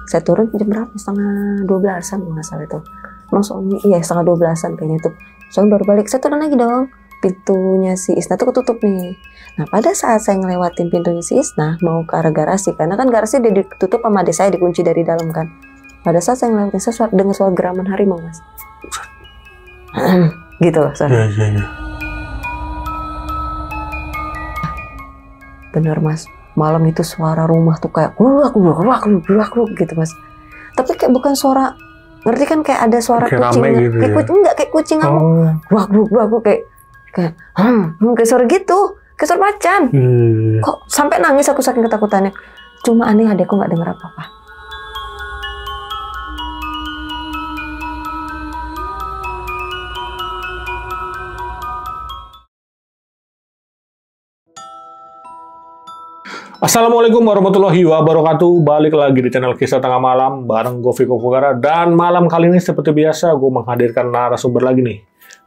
Saya turun jam berapa? Setengah 12-an nggak salah itu. Emang suami, iya setengah 12-an kayaknya tuh. Suami baru balik, saya turun lagi dong. Pintunya si Isna tuh ketutup nih. Nah pada saat saya ngelewatin pintunya si Isna mau ke arah garasi, karena kan garasi udah ditutup sama adik saya, dikunci dari dalam kan. Pada saat saya ngelewatin, saya dengar suara geraman harimau mas. Gitu loh suara. Iya. Bener mas, malam itu suara rumah tuh kayak ruak gitu mas. Tapi kayak bukan suara, ngerti kan kayak ada suara kayak kucing, gitu kayak ya? kucing enggak kayak kucing ngamuk, ruak kayak kayak suara gitu, kayak suara macan. Kok sampai nangis aku saking ketakutannya. Cuma aneh adekku nggak dengar apa-apa. Assalamualaikum warahmatullahi wabarakatuh. Balik lagi di channel Kisah Tengah Malam bareng gue Viko Fugara. Dan malam kali ini seperti biasa gue menghadirkan narasumber lagi nih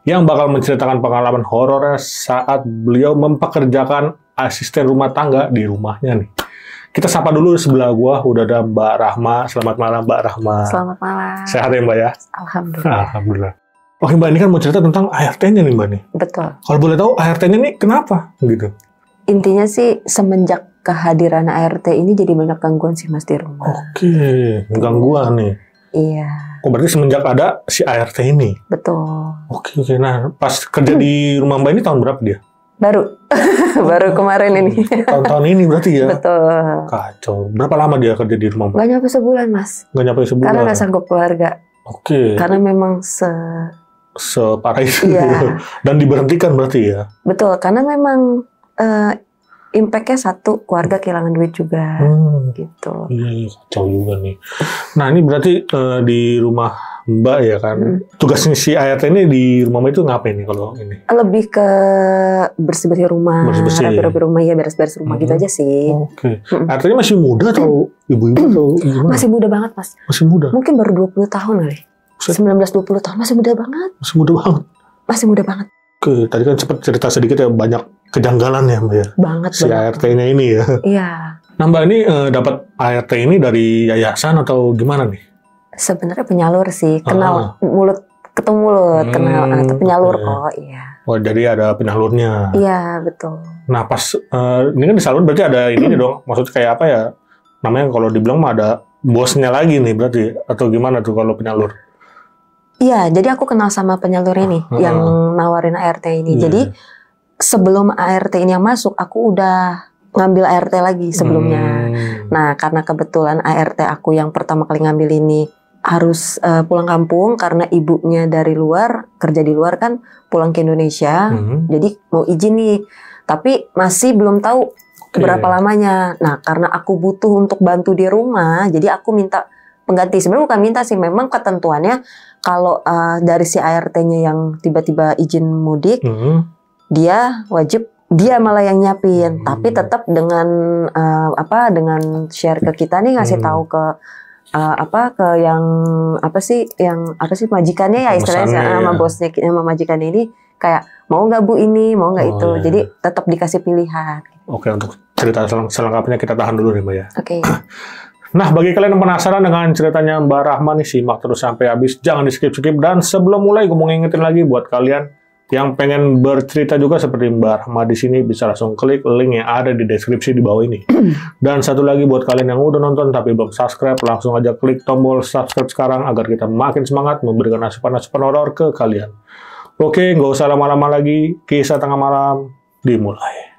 yang bakal menceritakan pengalaman horornya saat beliau mempekerjakan asisten rumah tangga di rumahnya nih. Kita sapa dulu sebelah gue udah ada Mbak Rahma. Selamat malam Mbak Rahma. Selamat malam. Sehat ya Mbak ya? Alhamdulillah. Alhamdulillah. Oke Mbak, ini kan mau cerita tentang ART-nya nih Mbak nih. Betul. Kalau boleh tahu ART-nya nih kenapa gitu? Intinya sih semenjak kehadiran ART ini jadi banyak gangguan sih mas di rumah. Oke, gangguan nih. Iya. Oh berarti semenjak ada si ART ini? Betul. Oke. Nah pas kerja di rumah Mbak ini tahun berapa dia? Baru. Baru kemarin ini. Tahun-tahun ini berarti ya? Betul. Kacau. Berapa lama dia kerja di rumah Mbak? Gak nyampe sebulan mas. Nggak nyampe sebulan? Karena gak sanggup keluarga. Oke. Karena memang Separah itu. Iya. Dan diberhentikan berarti ya? Betul, karena memang impact-nya satu, keluarga kehilangan duit juga, gitu. Iya, kacau juga nih. Nah ini berarti di rumah Mbak ya kan, tugasnya si ART ini di rumah Mbak itu ngapain nih kalau ini? Lebih ke bersih-bersih rumah, rapi-rapi rumah, ya beres-beres rumah gitu aja sih. Oke. ART-nya masih muda atau ibu-ibu atau gimana? Masih muda banget mas. Masih muda? Mungkin baru 20 tahun kali. 19-20 tahun, masih muda banget. Masih muda banget? Masih muda banget. Oke, tadi kan sempat cerita sedikit ya, banyak kejanggalan ya Mbak ya? Banget. Si ART-nya ini ya? Iya. Nah Mbak ini dapat ART ini dari yayasan atau gimana nih? Sebenarnya penyalur sih, kenal mulut ketemu mulut, kenal atau penyalur kok, iya. Oh jadi ada penyalurnya? Iya betul. Nah pas ini kan disalur berarti ada ini dong, maksudnya kayak apa ya? Namanya kalau dibilang mah ada bosnya lagi nih berarti, atau gimana tuh kalau penyalur? Iya, jadi aku kenal sama penyalur ini yang nawarin ART ini. Jadi sebelum ART ini yang masuk, aku udah ngambil ART lagi sebelumnya. Nah, karena kebetulan ART aku yang pertama kali ngambil ini harus pulang kampung karena ibunya dari luar, kerja di luar kan, pulang ke Indonesia. Jadi mau izin nih, tapi masih belum tahu berapa lamanya. Nah, karena aku butuh untuk bantu di rumah, jadi aku minta pengganti. Sebenarnya bukan minta sih, memang ketentuannya kalau dari si ART-nya yang tiba-tiba izin mudik, dia wajib, dia malah yang nyiapin, tapi tetap dengan dengan share ke kita nih, ngasih tahu ke ke yang majikannya ya istilahnya, sama bosnya, sama majikannya ini kayak mau nggak bu ini, mau nggak itu, jadi tetap dikasih pilihan. Oke, untuk cerita selengkapnya kita tahan dulu nih Mbak ya. Oke. Nah, bagi kalian yang penasaran dengan ceritanya Mbak Rahma nih, simak terus sampai habis, jangan di skip-skip. Dan sebelum mulai, gue mau ngingetin lagi buat kalian yang pengen bercerita juga seperti Mbak Rahma di sini, bisa langsung klik link yang ada di deskripsi di bawah ini. Dan satu lagi buat kalian yang udah nonton tapi belum subscribe, langsung aja klik tombol subscribe sekarang agar kita makin semangat memberikan asupan-asupan horor ke kalian. Oke, nggak usah lama-lama lagi, Kisah Tengah Malam dimulai.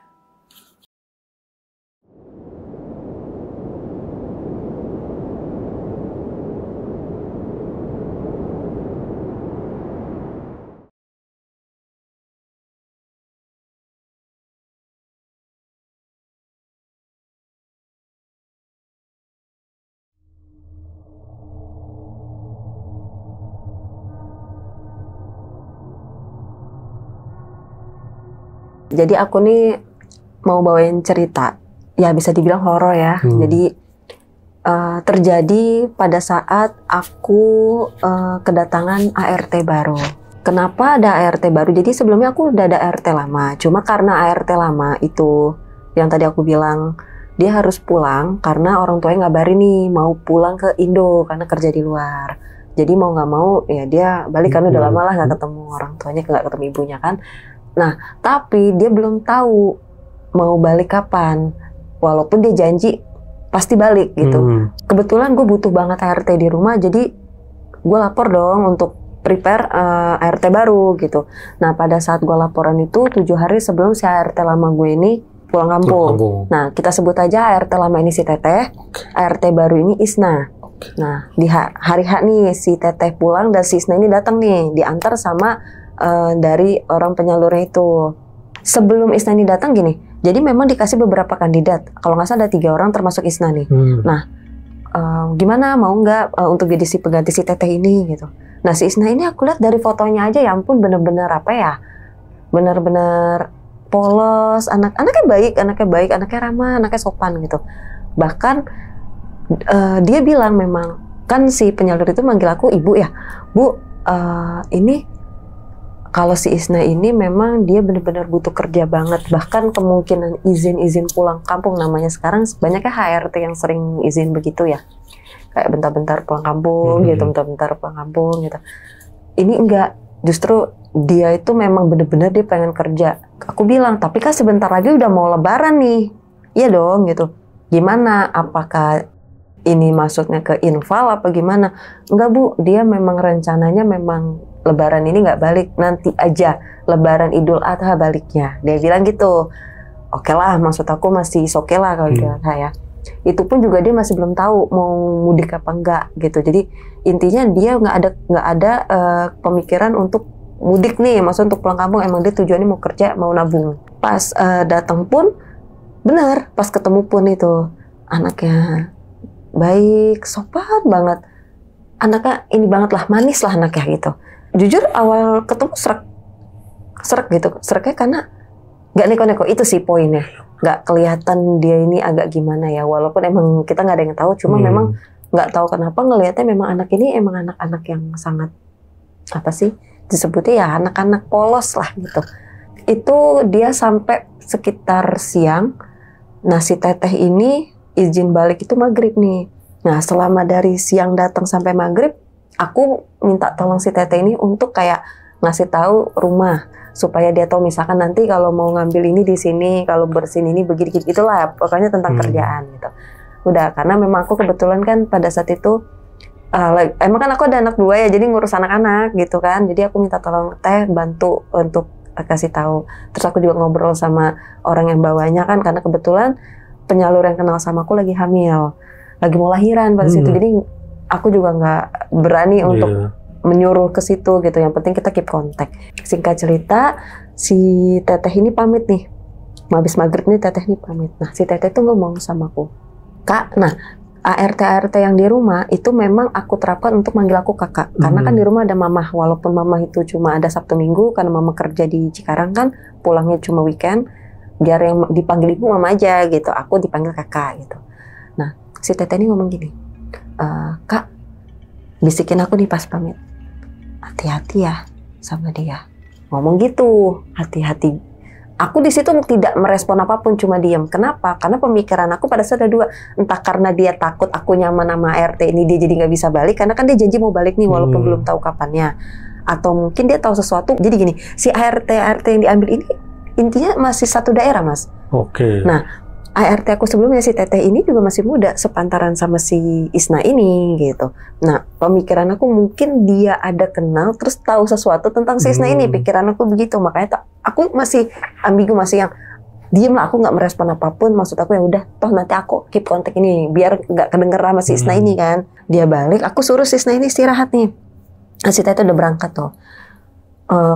Jadi aku nih mau bawain cerita, ya bisa dibilang horor ya. Jadi terjadi pada saat aku kedatangan ART baru. Kenapa ada ART baru? Jadi sebelumnya aku udah ada ART lama, cuma karena ART lama itu yang tadi aku bilang dia harus pulang karena orang tuanya ngabarin nih mau pulang ke Indo karena kerja di luar. Jadi mau nggak mau ya dia balik karena udah lama lah nggak ketemu orang tuanya, nggak ketemu ibunya kan. Nah tapi dia belum tahu mau balik kapan, walaupun dia janji pasti balik gitu. Kebetulan gue butuh banget ART di rumah, jadi gue lapor dong untuk prepare ART baru gitu. Nah pada saat gue laporan itu 7 hari sebelum si ART lama gue ini pulang kampung. Nah kita sebut aja ART lama ini si Teteh, ART baru ini Isna. Nah di hari H nih si Teteh pulang dan si Isna ini datang nih, diantar sama dari orang penyalurnya itu. Sebelum Isna ini datang gini, jadi memang dikasih beberapa kandidat. Kalau nggak salah ada 3 orang termasuk Isna nih. Nah, gimana mau nggak untuk jadi si pengganti si Teteh ini gitu. Nah si Isna ini aku lihat dari fotonya aja ya ampun bener-bener apa ya, bener-bener polos, anaknya baik, anaknya ramah, anaknya sopan gitu. Bahkan dia bilang memang kan si penyalur itu manggil aku ibu ya, Bu, ini kalau si Isna ini memang dia benar-benar butuh kerja banget. Bahkan kemungkinan izin pulang kampung, namanya sekarang banyaknya HRT yang sering izin begitu ya. Kayak bentar-bentar pulang kampung gitu, bentar-bentar pulang kampung gitu. Ini enggak, justru dia itu memang benar-benar dia pengen kerja. Aku bilang, tapi kan sebentar lagi udah mau lebaran nih. Iya dong gitu. Gimana? Apakah ini maksudnya ke infal apa gimana? Enggak Bu, dia memang rencananya memang Lebaran ini nggak balik, nanti aja Lebaran Idul Adha baliknya. Dia bilang gitu. Oke lah, maksud aku masih oke lah kalau Idul Adha ya. Itu pun juga dia masih belum tahu mau mudik apa enggak gitu. Jadi intinya dia nggak ada pemikiran untuk mudik nih, maksud untuk pulang kampung. Emang dia tujuannya mau kerja, mau nabung. Pas datang pun benar, pas ketemu pun itu anaknya baik, sopan banget. Anaknya ini banget lah, manis lah anaknya gitu. Jujur awal ketemu serak gitu, seraknya karena nggak neko-neko, itu sih poinnya. Nggak kelihatan dia ini agak gimana ya, walaupun emang kita nggak ada yang tahu, cuma memang nggak tahu kenapa ngelihatnya memang anak ini emang anak-anak yang sangat apa sih disebutnya ya, anak-anak polos lah gitu. Itu dia sampai sekitar siang. Nah si Teteh ini izin balik itu maghrib nih. Nah selama dari siang datang sampai maghrib, aku minta tolong si Teteh ini untuk kayak ngasih tahu rumah supaya dia tahu misalkan nanti kalau mau ngambil ini di sini, kalau bersihin ini begini gitulah, pokoknya tentang kerjaan gitu. Udah, karena memang aku kebetulan kan pada saat itu emang kan aku ada anak 2 ya, jadi ngurus anak-anak gitu kan. Jadi aku minta tolong Teh bantu untuk kasih tahu. Terus aku juga ngobrol sama orang yang bawanya kan, karena kebetulan penyalur yang kenal sama aku lagi hamil, lagi mau lahiran pada situ. Jadi aku juga nggak berani untuk menyuruh ke situ gitu. Yang penting kita keep kontak. Singkat cerita, si Teteh ini pamit nih. Habis maghrib nih Teteh ini pamit. Nah si Teteh tuh ngomong sama aku, Kak, nah ART yang di rumah itu memang aku terapkan untuk manggil aku kakak. Karena kan di rumah ada mamah. Walaupun mamah itu cuma ada Sabtu Minggu, karena mama kerja di Cikarang kan, pulangnya cuma weekend. Biar yang dipanggil ibu mama aja gitu. Aku dipanggil kakak gitu. Nah si Teteh ini ngomong gini, Kak, bisikin aku nih pas pamit, hati-hati ya sama dia. Ngomong gitu, hati-hati. Aku di situ tidak merespon apapun, cuma diam. Kenapa? Karena pemikiran aku pada saat ada 2. Entah karena dia takut aku nyaman sama RT ini, dia jadi nggak bisa balik. Karena kan dia janji mau balik nih, walaupun belum tahu kapannya. Atau mungkin dia tahu sesuatu. Jadi gini, si ART yang diambil ini intinya masih satu daerah, Mas. Oke. Nah, ART aku sebelumnya si Teteh ini juga masih muda, sepantaran sama si Isna ini gitu. Nah, pemikiran aku mungkin dia ada kenal terus tahu sesuatu tentang si Isna ini. Pikiran aku begitu, makanya aku masih ambigu, masih yang diem lah, aku nggak merespon apapun. Maksud aku ya udah, toh nanti aku keep kontak ini biar nggak kedengeran sama si Isna ini kan. Dia balik, aku suruh si Isna ini istirahat nih. Nah, si Teteh udah berangkat tuh.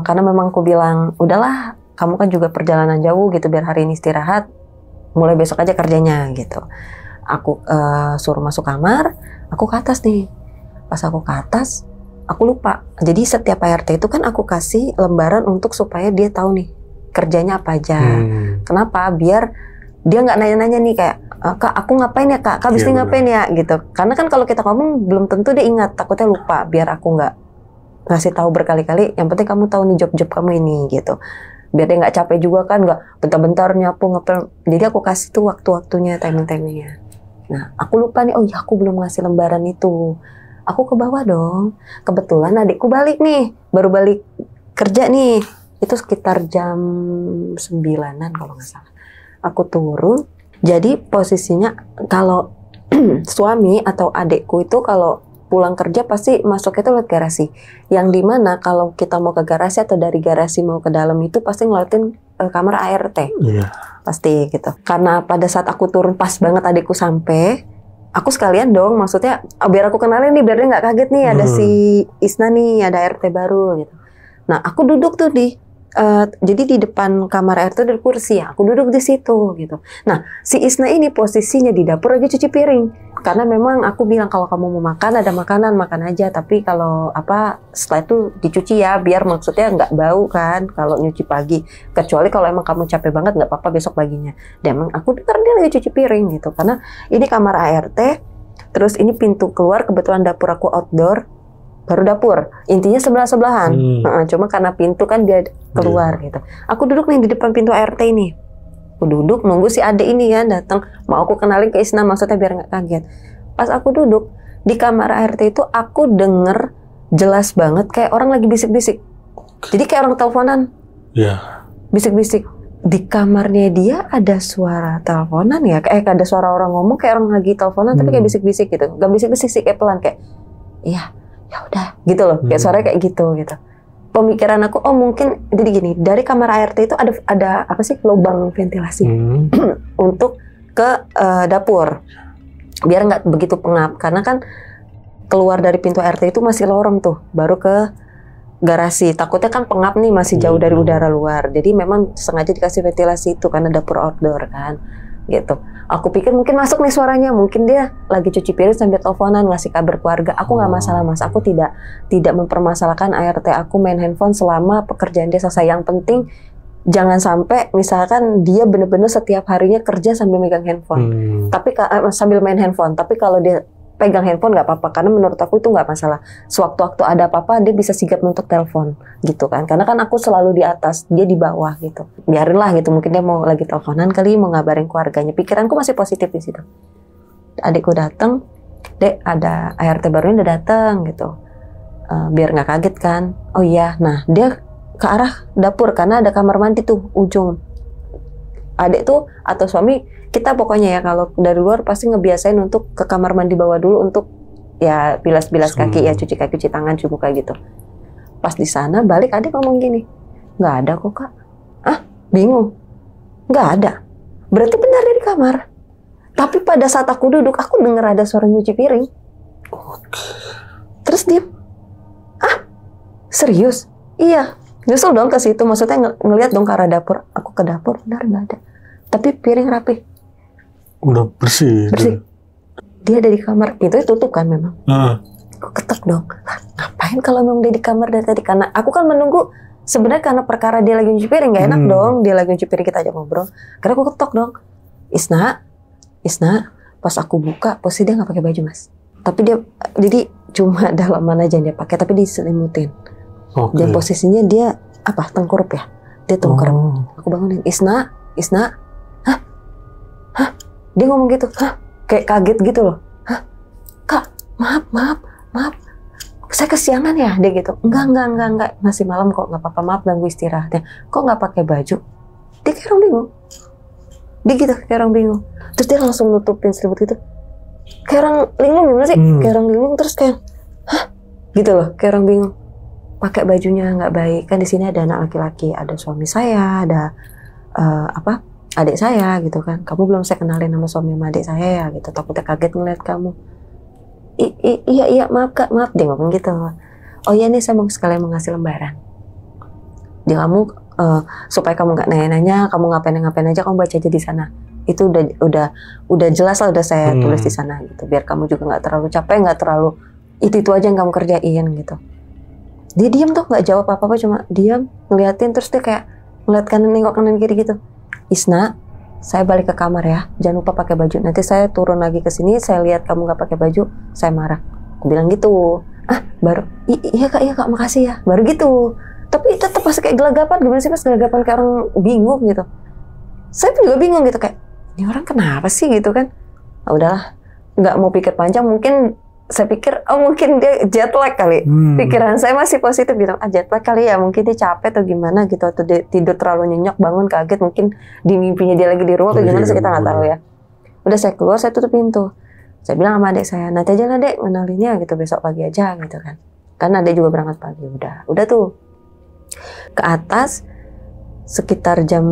Karena memang aku bilang, udahlah, kamu kan juga perjalanan jauh gitu, biar hari ini istirahat. Mulai besok aja kerjanya gitu. Aku suruh masuk kamar, aku ke atas nih. Pas aku ke atas, aku lupa. Jadi setiap ART itu kan aku kasih lembaran untuk supaya dia tahu nih kerjanya apa aja. Kenapa? Biar dia nggak nanya-nanya nih kayak, Kak aku ngapain ya Kak? Kak abis ini ngapain ya? Gitu. Karena kan kalau kita ngomong belum tentu dia ingat, takutnya lupa. Biar aku nggak ngasih tahu berkali-kali. Yang penting kamu tahu nih job-job kamu ini gitu. biar dia nggak capek juga kan, nggak bentar-bentar nyapu ngepel. Jadi aku kasih tuh waktu-waktunya, timing-timingnya. Nah aku lupa nih, oh iya aku belum ngasih lembaran itu. Aku ke bawah dong. Kebetulan adikku balik nih, baru balik kerja nih. Itu sekitar jam 9-an kalau nggak salah. Aku turun. Jadi posisinya kalau suami atau adikku itu kalau pulang kerja pasti masuk itu lewat garasi. Yang dimana kalau kita mau ke garasi atau dari garasi mau ke dalam itu pasti ngeliatin kamar ART. Iya. Pasti gitu. Karena pada saat aku turun pas banget adikku sampai, aku sekalian dong, maksudnya biar aku kenalin nih, biar dia nggak kaget nih ada si Isna nih, ada RT baru gitu. Nah aku duduk tuh jadi di depan kamar RT ada kursi ya, aku duduk di situ gitu. Nah si Isna ini posisinya di dapur lagi cuci piring, karena memang aku bilang kalau kamu mau makan ada makanan makan aja, tapi kalau setelah itu dicuci ya, biar maksudnya nggak bau kan kalau nyuci pagi. Kecuali kalau emang kamu capek banget nggak apa-apa besok paginya. Dan emang aku dengar dia lagi cuci piring gitu, karena ini kamar ART, terus ini pintu keluar, kebetulan dapur aku outdoor, baru dapur. Intinya sebelah-sebelahan. Cuma karena pintu kan dia keluar gitu. Aku duduk nih di depan pintu ART ini. Aku duduk nunggu si adik ini kan datang. Mau aku kenalin ke Isna, maksudnya biar nggak kaget. Pas aku duduk di kamar ART itu, aku denger jelas banget kayak orang lagi bisik-bisik. Jadi kayak orang teleponan. Iya. Bisik-bisik. Di kamarnya dia ada suara teleponan ya. Ada suara orang ngomong kayak orang lagi teleponan tapi kayak bisik-bisik gitu. Gak bisik-bisik sih, kayak pelan kayak iya. Ya udah gitu loh, kayak suaranya kayak gitu. Pemikiran aku, oh mungkin jadi gini, dari kamar ART itu ada apa sih, lubang ventilasi untuk ke dapur biar nggak begitu pengap, karena kan keluar dari pintu RT itu masih lorong tuh, baru ke garasi. Takutnya kan pengap nih, masih jauh dari udara luar, jadi memang sengaja dikasih ventilasi itu karena dapur outdoor kan gitu. Aku pikir mungkin masuk nih suaranya, mungkin dia lagi cuci piring sambil teleponan ngasih kabar keluarga. Aku nggak masalah mas, aku tidak mempermasalahkan ART aku main handphone selama pekerjaan dia selesai. Yang penting jangan sampai misalkan dia bener-bener setiap harinya kerja sambil megang handphone, tapi sambil main handphone. Tapi kalau dia pegang handphone nggak apa-apa, karena menurut aku itu nggak masalah. Sewaktu-waktu ada apa-apa dia bisa sigap untuk telepon gitu kan, karena kan aku selalu di atas, dia di bawah gitu. Biarinlah gitu, mungkin dia mau lagi teleponan kali, mau ngabarin keluarganya. Pikiranku masih positif di situ. Adikku datang, dek ada ART barunya udah datang gitu, biar nggak kaget kan. Oh iya, nah dia ke arah dapur karena ada kamar mandi tuh ujung. Adik tuh atau suami kita pokoknya ya kalau dari luar pasti ngebiasain untuk ke kamar mandi bawah dulu untuk ya bilas-bilas kaki ya, cuci kaki, cuci tangan, cuci muka gitu. Pas di sana balik adik ngomong gini, nggak ada kok kak. Ah bingung, nggak ada. Berarti benar dia di kamar. Tapi pada saat aku duduk aku dengar ada suara nyuci piring. Terus dia, serius? Iya. Nyusul dong ke situ, maksudnya ngelihat dong ke arah dapur. Aku ke dapur, benar nggak ada. Tapi piring rapi. Udah bersih. Dia ada di kamar. Itu tutup kan memang. Aku ketok dong. Ngapain kalau memang dia di kamar dari tadi? Karena aku kan menunggu. Sebenarnya karena perkara dia lagi nyuci piring, nggak enak dong. Dia lagi nyuci piring, kita aja ngobrol. Karena aku ketok dong. Isna. Pas aku buka, posisi dia nggak pakai baju mas. Tapi dia, jadi cuma dalaman aja yang dia pakai, tapi diselimutin. Dan posisinya dia tengkurup ya, dia tengkurup. Aku bangunin, Isna, hah, dia ngomong gitu, kayak kaget gitu loh, kak, maaf, saya kesiangan ya, dia gitu, enggak, masih malam kok, nggak apa-apa, maaf ganggu istirahatnya, kok nggak pakai baju, dia kayak orang bingung, terus dia langsung nutupin selimut gitu, kayak orang linglung gimana sih, kayak orang linglung, terus kayak, gitu loh, kayak orang bingung. Pakai bajunya nggak baik kan, di sini ada anak laki-laki, ada suami saya, ada adik saya gitu kan. Kamu belum saya kenalin sama suami sama adik saya ya gitu. Takutnya kaget ngeliat kamu. Iya maaf kak, maaf, dia ngomong gitu. Oh iya nih saya mau sekalian mau ngasih lembaran. Dia kamu supaya kamu nggak nanya-nanya, kamu ngapain aja, kamu baca aja di sana. Itu udah jelas lah, udah saya tulis di sana gitu. Biar kamu juga nggak terlalu capek, nggak terlalu itu aja yang kamu kerjain gitu. Dia diam tuh, nggak jawab apa-apa, cuma diam, ngeliatin, terus dia kayak ngeliat kanan, nengok kanan kiri gitu. Isna, saya balik ke kamar ya, jangan lupa pakai baju. Nanti saya turun lagi ke sini, saya lihat kamu nggak pakai baju, saya marah. Aku bilang gitu. Baru, iya kak, makasih ya. Baru gitu. Tapi tetap pas kayak gelagapan, gimana sih pas gelagapan kayak orang bingung gitu. Saya pun juga bingung gitu kayak, ini orang kenapa sih gitu kan. Nah, udahlah, nggak mau pikir panjang, mungkin saya pikir, oh mungkin dia jet lag kali. Pikiran saya masih positif gitu, jet lag kali ya, mungkin dia capek atau gimana gitu, atau dia tidur terlalu nyenyak, bangun kaget, mungkin di mimpinya dia lagi di rumah atau gimana sih, kita nggak tahu ya. Udah saya keluar, saya tutup pintu. Saya bilang sama adik saya, nanti aja lah dek ngenalinnya gitu, besok pagi aja gitu kan. Karena adik juga berangkat pagi, udah tuh. Ke atas, sekitar jam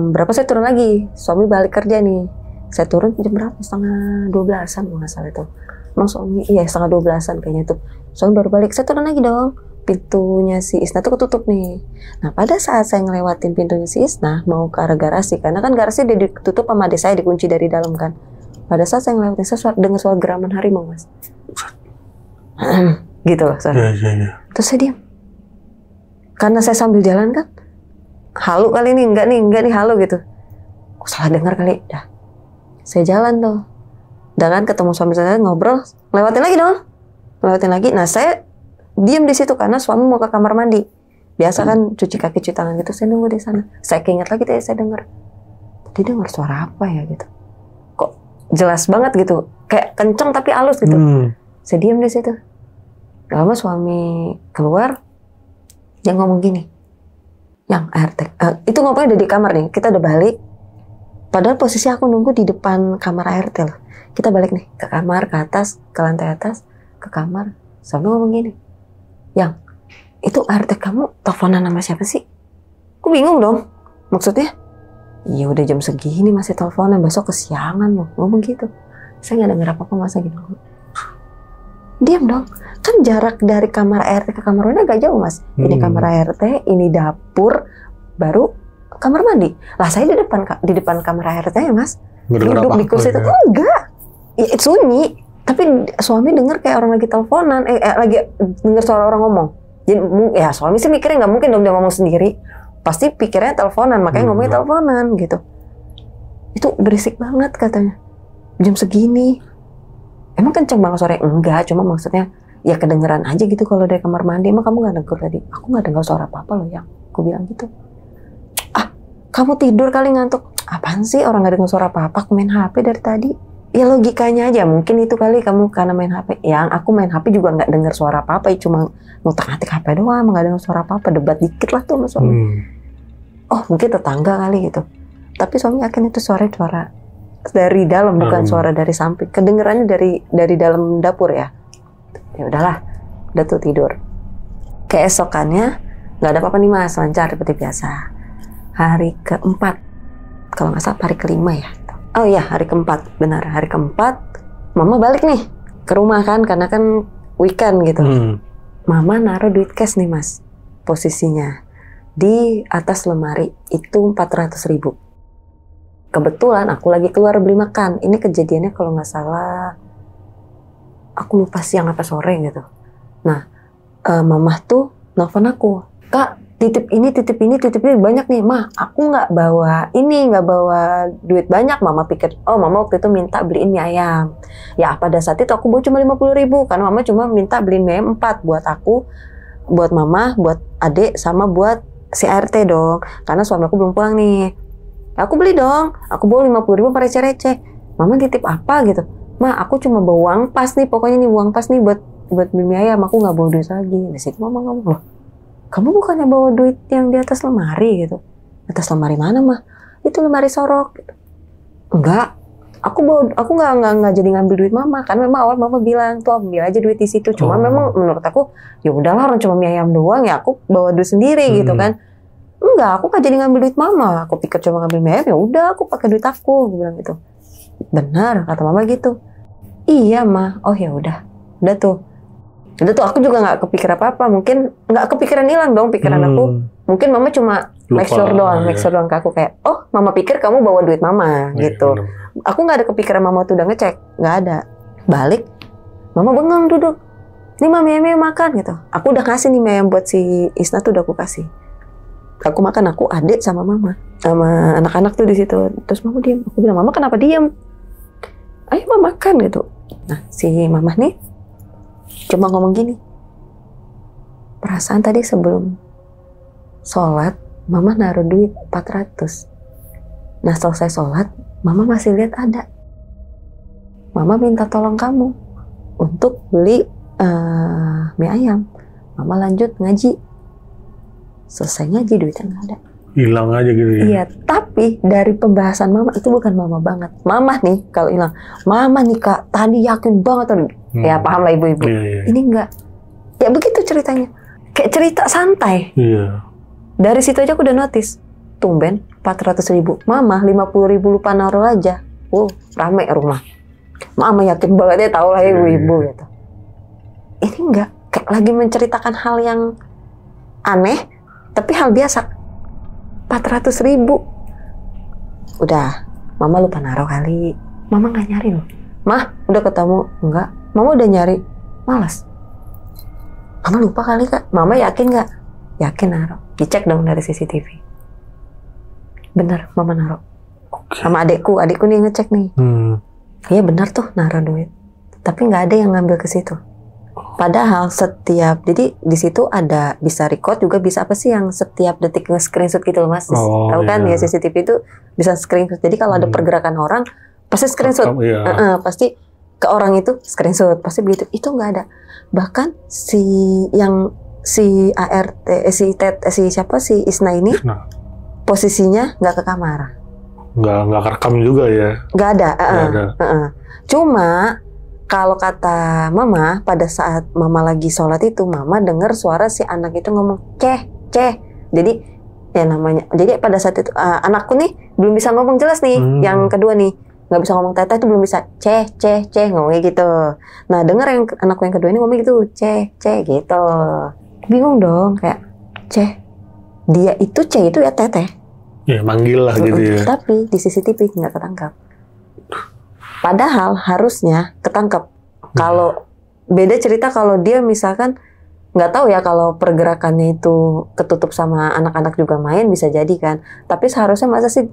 berapa saya turun lagi, suami balik kerja nih. Saya turun jam berapa? Setengah 12-an kalau nggak salah itu. Emang suami, iya setengah 12-an kayaknya tuh. Suami baru balik, saya turun lagi dong. Pintunya si Isna tuh ketutup nih. Nah pada saat saya ngelewatin pintunya si Isna, mau ke arah garasi, karena kan garasi dia ditutup sama adik saya, dikunci dari dalam kan. Pada saat saya ngelewatin, saya dengar suara geraman harimau mas. Gitu loh suara. Terus saya diam. Karena saya sambil jalan kan, halu kali ini, enggak nih halu gitu. Aku salah dengar kali, dah. Saya jalan tuh. Dan kan ketemu suami saya ngobrol, lewatin lagi. Nah saya diam di situ karena suami mau ke kamar mandi. Biasa kan cuci kaki, cuci tangan gitu. Saya nunggu di sana. Saya keinget lagi tadi saya dengar. Tadi dengar suara apa ya gitu. Kok jelas banget gitu. Kayak kenceng tapi halus gitu. Saya diam di situ. Gak lama suami keluar, dia ngomong gini. Yang ART, itu ngomongnya udah di kamar nih. Kita udah balik. Padahal posisi aku nunggu di depan kamar ART loh. Kita balik nih ke kamar, ke atas, ke lantai atas, ke kamar. Suami ngomong gini, yang itu ART kamu teleponan sama siapa sih? Aku bingung dong. Maksudnya, iya udah jam segini masih teleponan, besok kesiangan loh. Ngomong gitu. Saya nggak denger apa-apa masa gitu. Diam dong. Kan jarak dari kamar ART ke kamar mandi agak jauh mas. Ini kamar ART, ini dapur, baru kamar mandi. Lah saya di depan kamar ART ya mas. Duduk di kursi itu ya? Enggak. Ya, sunyi. Tapi suami dengar kayak orang lagi teleponan, lagi dengar suara orang ngomong. Jadi ya suami sih mikirnya nggak mungkin dong dia ngomong sendiri. Pasti pikirnya teleponan, makanya ngomongnya teleponan gitu. Itu berisik banget katanya. Jam segini. Emang kenceng banget suaranya? Enggak, cuma maksudnya ya kedengeran aja gitu kalau dari kamar mandi. Emang kamu nggak dengar tadi? Aku nggak dengar suara apa-apa loh yang. Aku bilang gitu. Ah, kamu tidur kali ngantuk. Apaan sih orang nggak dengar suara apa-apa? Aku main HP dari tadi. Ya logikanya aja, mungkin itu kali kamu karena main HP. Yang aku main HP juga nggak dengar suara apa-apa, cuma ngutak-ngatik HP doang, nggak dengar suara apa-apa, debat dikit lah tuh sama suami. Oh mungkin tetangga kali gitu. Tapi suami yakin itu suara dari dalam, bukan suara dari samping. Kedengerannya dari dalam dapur ya. Ya udahlah, udah tuh tidur. Keesokannya nggak ada apa-apa nih mas, lancar seperti biasa. Hari keempat, kalau nggak salah hari kelima ya. Oh iya, hari keempat, benar. Hari keempat, mama balik nih ke rumah kan, karena kan weekend gitu. Mama naruh duit cash nih mas, posisinya di atas lemari itu 400.000. Kebetulan aku lagi keluar beli makan. Ini kejadiannya kalau nggak salah, aku lupa siang apa sore gitu. Nah, mama tuh nelfon aku, Kak, titip ini banyak nih, mah aku nggak bawa duit banyak. Mama pikir, oh mama waktu itu minta beliin mie ayam. Ya pada saat itu aku bawa cuma 50.000 karena mama cuma minta beliin mie ayam 4 buat aku, buat mama, buat adik, sama buat si ART dong. Karena suami aku belum pulang nih. Aku beli dong, aku bawa 50.000 receh-receh. Mama titip apa gitu? Ma aku cuma bawa uang pas nih, pokoknya nih uang pas nih buat beli mie ayam. Aku nggak bawa duit lagi. Di situ mama ngomong, loh, kamu bukannya bawa duit yang di atas lemari gitu? Atas lemari mana mah? Itu lemari sorok. Gitu. Enggak, aku nggak jadi ngambil duit mama. Kan memang awal mama bilang tuh ambil aja duit di situ. Cuma memang menurut aku ya udahlah orang cuma mie ayam doang ya aku bawa duit sendiri gitu kan. Enggak, aku nggak jadi ngambil duit mama. Aku pikir cuma ngambil mie ayam ya udah aku pakai duit aku bilang gitu. Benar kata mama gitu. Iya mah. Oh ya udah tuh. Udah tuh aku juga nggak kepikir apa-apa, mungkin nggak kepikiran hilang dong pikiran aku. Mungkin mama cuma make sure doang ke aku kayak, oh mama pikir kamu bawa duit mama gitu. Aku nggak ada kepikiran mama tuh udah ngecek, nggak ada. Balik, mama bengong duduk. Nih mami makan gitu. Aku udah kasih nih mie ayam buat si Isna tuh udah aku kasih. Aku makan, aku adik sama mama, sama anak-anak tuh di situ. Terus mama diam. Aku bilang mama kenapa diam? Ayo mama makan gitu. Nah si mama nih cuma ngomong gini, perasaan tadi sebelum sholat, mama naruh duit 400. Nah selesai sholat, mama masih lihat ada. Mama minta tolong kamu untuk beli mie ayam. Mama lanjut ngaji. Selesai ngaji duitnya nggak ada. Hilang aja gitu ya? Iya, tapi dari pembahasan mama itu bukan mama banget. Mama nih kalau hilang, mama nih kak tadi yakin banget tadi. Ya paham lah ibu-ibu. Iya. Ini enggak. Ya begitu ceritanya. Kayak cerita santai. Iya. Dari situ aja aku udah notice. Tumben 400.000. Mama 50.000 lupa naruh aja. Rame rumah. Mama yakin banget ya tahu lah ibu-ibu gitu. Ini enggak. Kayak lagi menceritakan hal yang aneh, tapi hal biasa. 400.000. Udah, mama lupa naruh kali. Mama nggak nyari loh. Mah, udah ketemu? Enggak. Mama udah nyari. Malas. Mama lupa kali kak. Mama yakin nggak? Yakin naruh. Dicek dong dari CCTV. Bener, mama naruh. Sama adekku nih ngecek nih. Iya bener tuh naruh duit. Tapi nggak ada yang ngambil ke situ. Padahal jadi di situ ada bisa record juga bisa apa sih yang setiap detik nge-screenshot gitu loh mas. Tahu kan ya CCTV itu bisa screenshot. Jadi kalau ada pergerakan orang pasti screenshot. Pasti ke orang itu screenshot. Pasti begitu. Itu nggak ada. Bahkan si ART si Isna ini posisinya nggak ke kamar. Nggak kerekam juga ya? Nggak ada. Cuma kalau kata mama, pada saat mama lagi sholat itu, mama dengar suara si anak itu ngomong ceh. Jadi ya namanya. Jadi pada saat itu anakku nih belum bisa ngomong jelas nih. Yang kedua nih nggak bisa ngomong teteh itu belum bisa ceh ngomongnya gitu. Nah dengar yang anakku yang kedua ini ngomong gitu ceh gitu. Bingung dong kayak ceh. Dia itu ceh itu ya teteh. Ya manggil lah gitu ya. Tapi di CCTV nggak ketangkap. Padahal harusnya ketangkep. Kalau beda cerita kalau dia misalkan nggak tahu ya kalau pergerakannya itu ketutup sama anak-anak juga main bisa jadi kan. Tapi seharusnya masa sih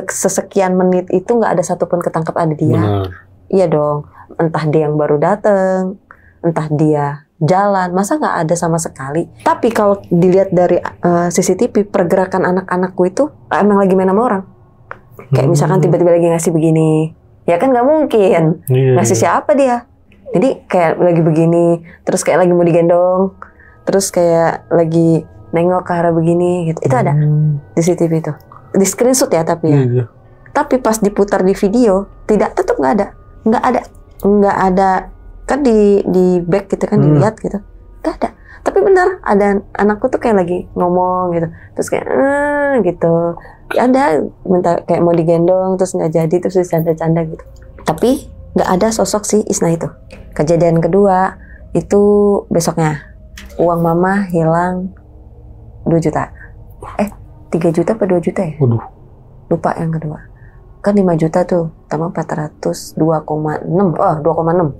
sesekian menit itu nggak ada satupun ketangkep ada dia. Benar. Iya dong. Entah dia yang baru datang, entah dia jalan, masa nggak ada sama sekali. Tapi kalau dilihat dari CCTV pergerakan anak-anakku itu emang lagi main sama orang. Kayak misalkan tiba-tiba lagi ngasih begini. Ya kan nggak mungkin. Ngasih siapa dia? Jadi kayak lagi begini, terus kayak lagi mau digendong, terus kayak lagi nengok ke arah begini gitu. Itu ada di CCTV itu. Di screenshot ya tapi ya. Tapi pas diputar di video, tetap nggak ada. Kan di back gitu kan dilihat gitu. Nggak ada. Tapi benar ada anakku tuh kayak lagi ngomong gitu. Terus kayak gitu. Ada minta kayak mau digendong terus nggak jadi terus canda-canda gitu. Tapi nggak ada sosok si Isna itu. Kejadian kedua itu besoknya uang mama hilang 2 juta. 3 juta apa 2 juta ya? Lupa yang kedua. Kan 5 juta tuh, tambah 400 2,6.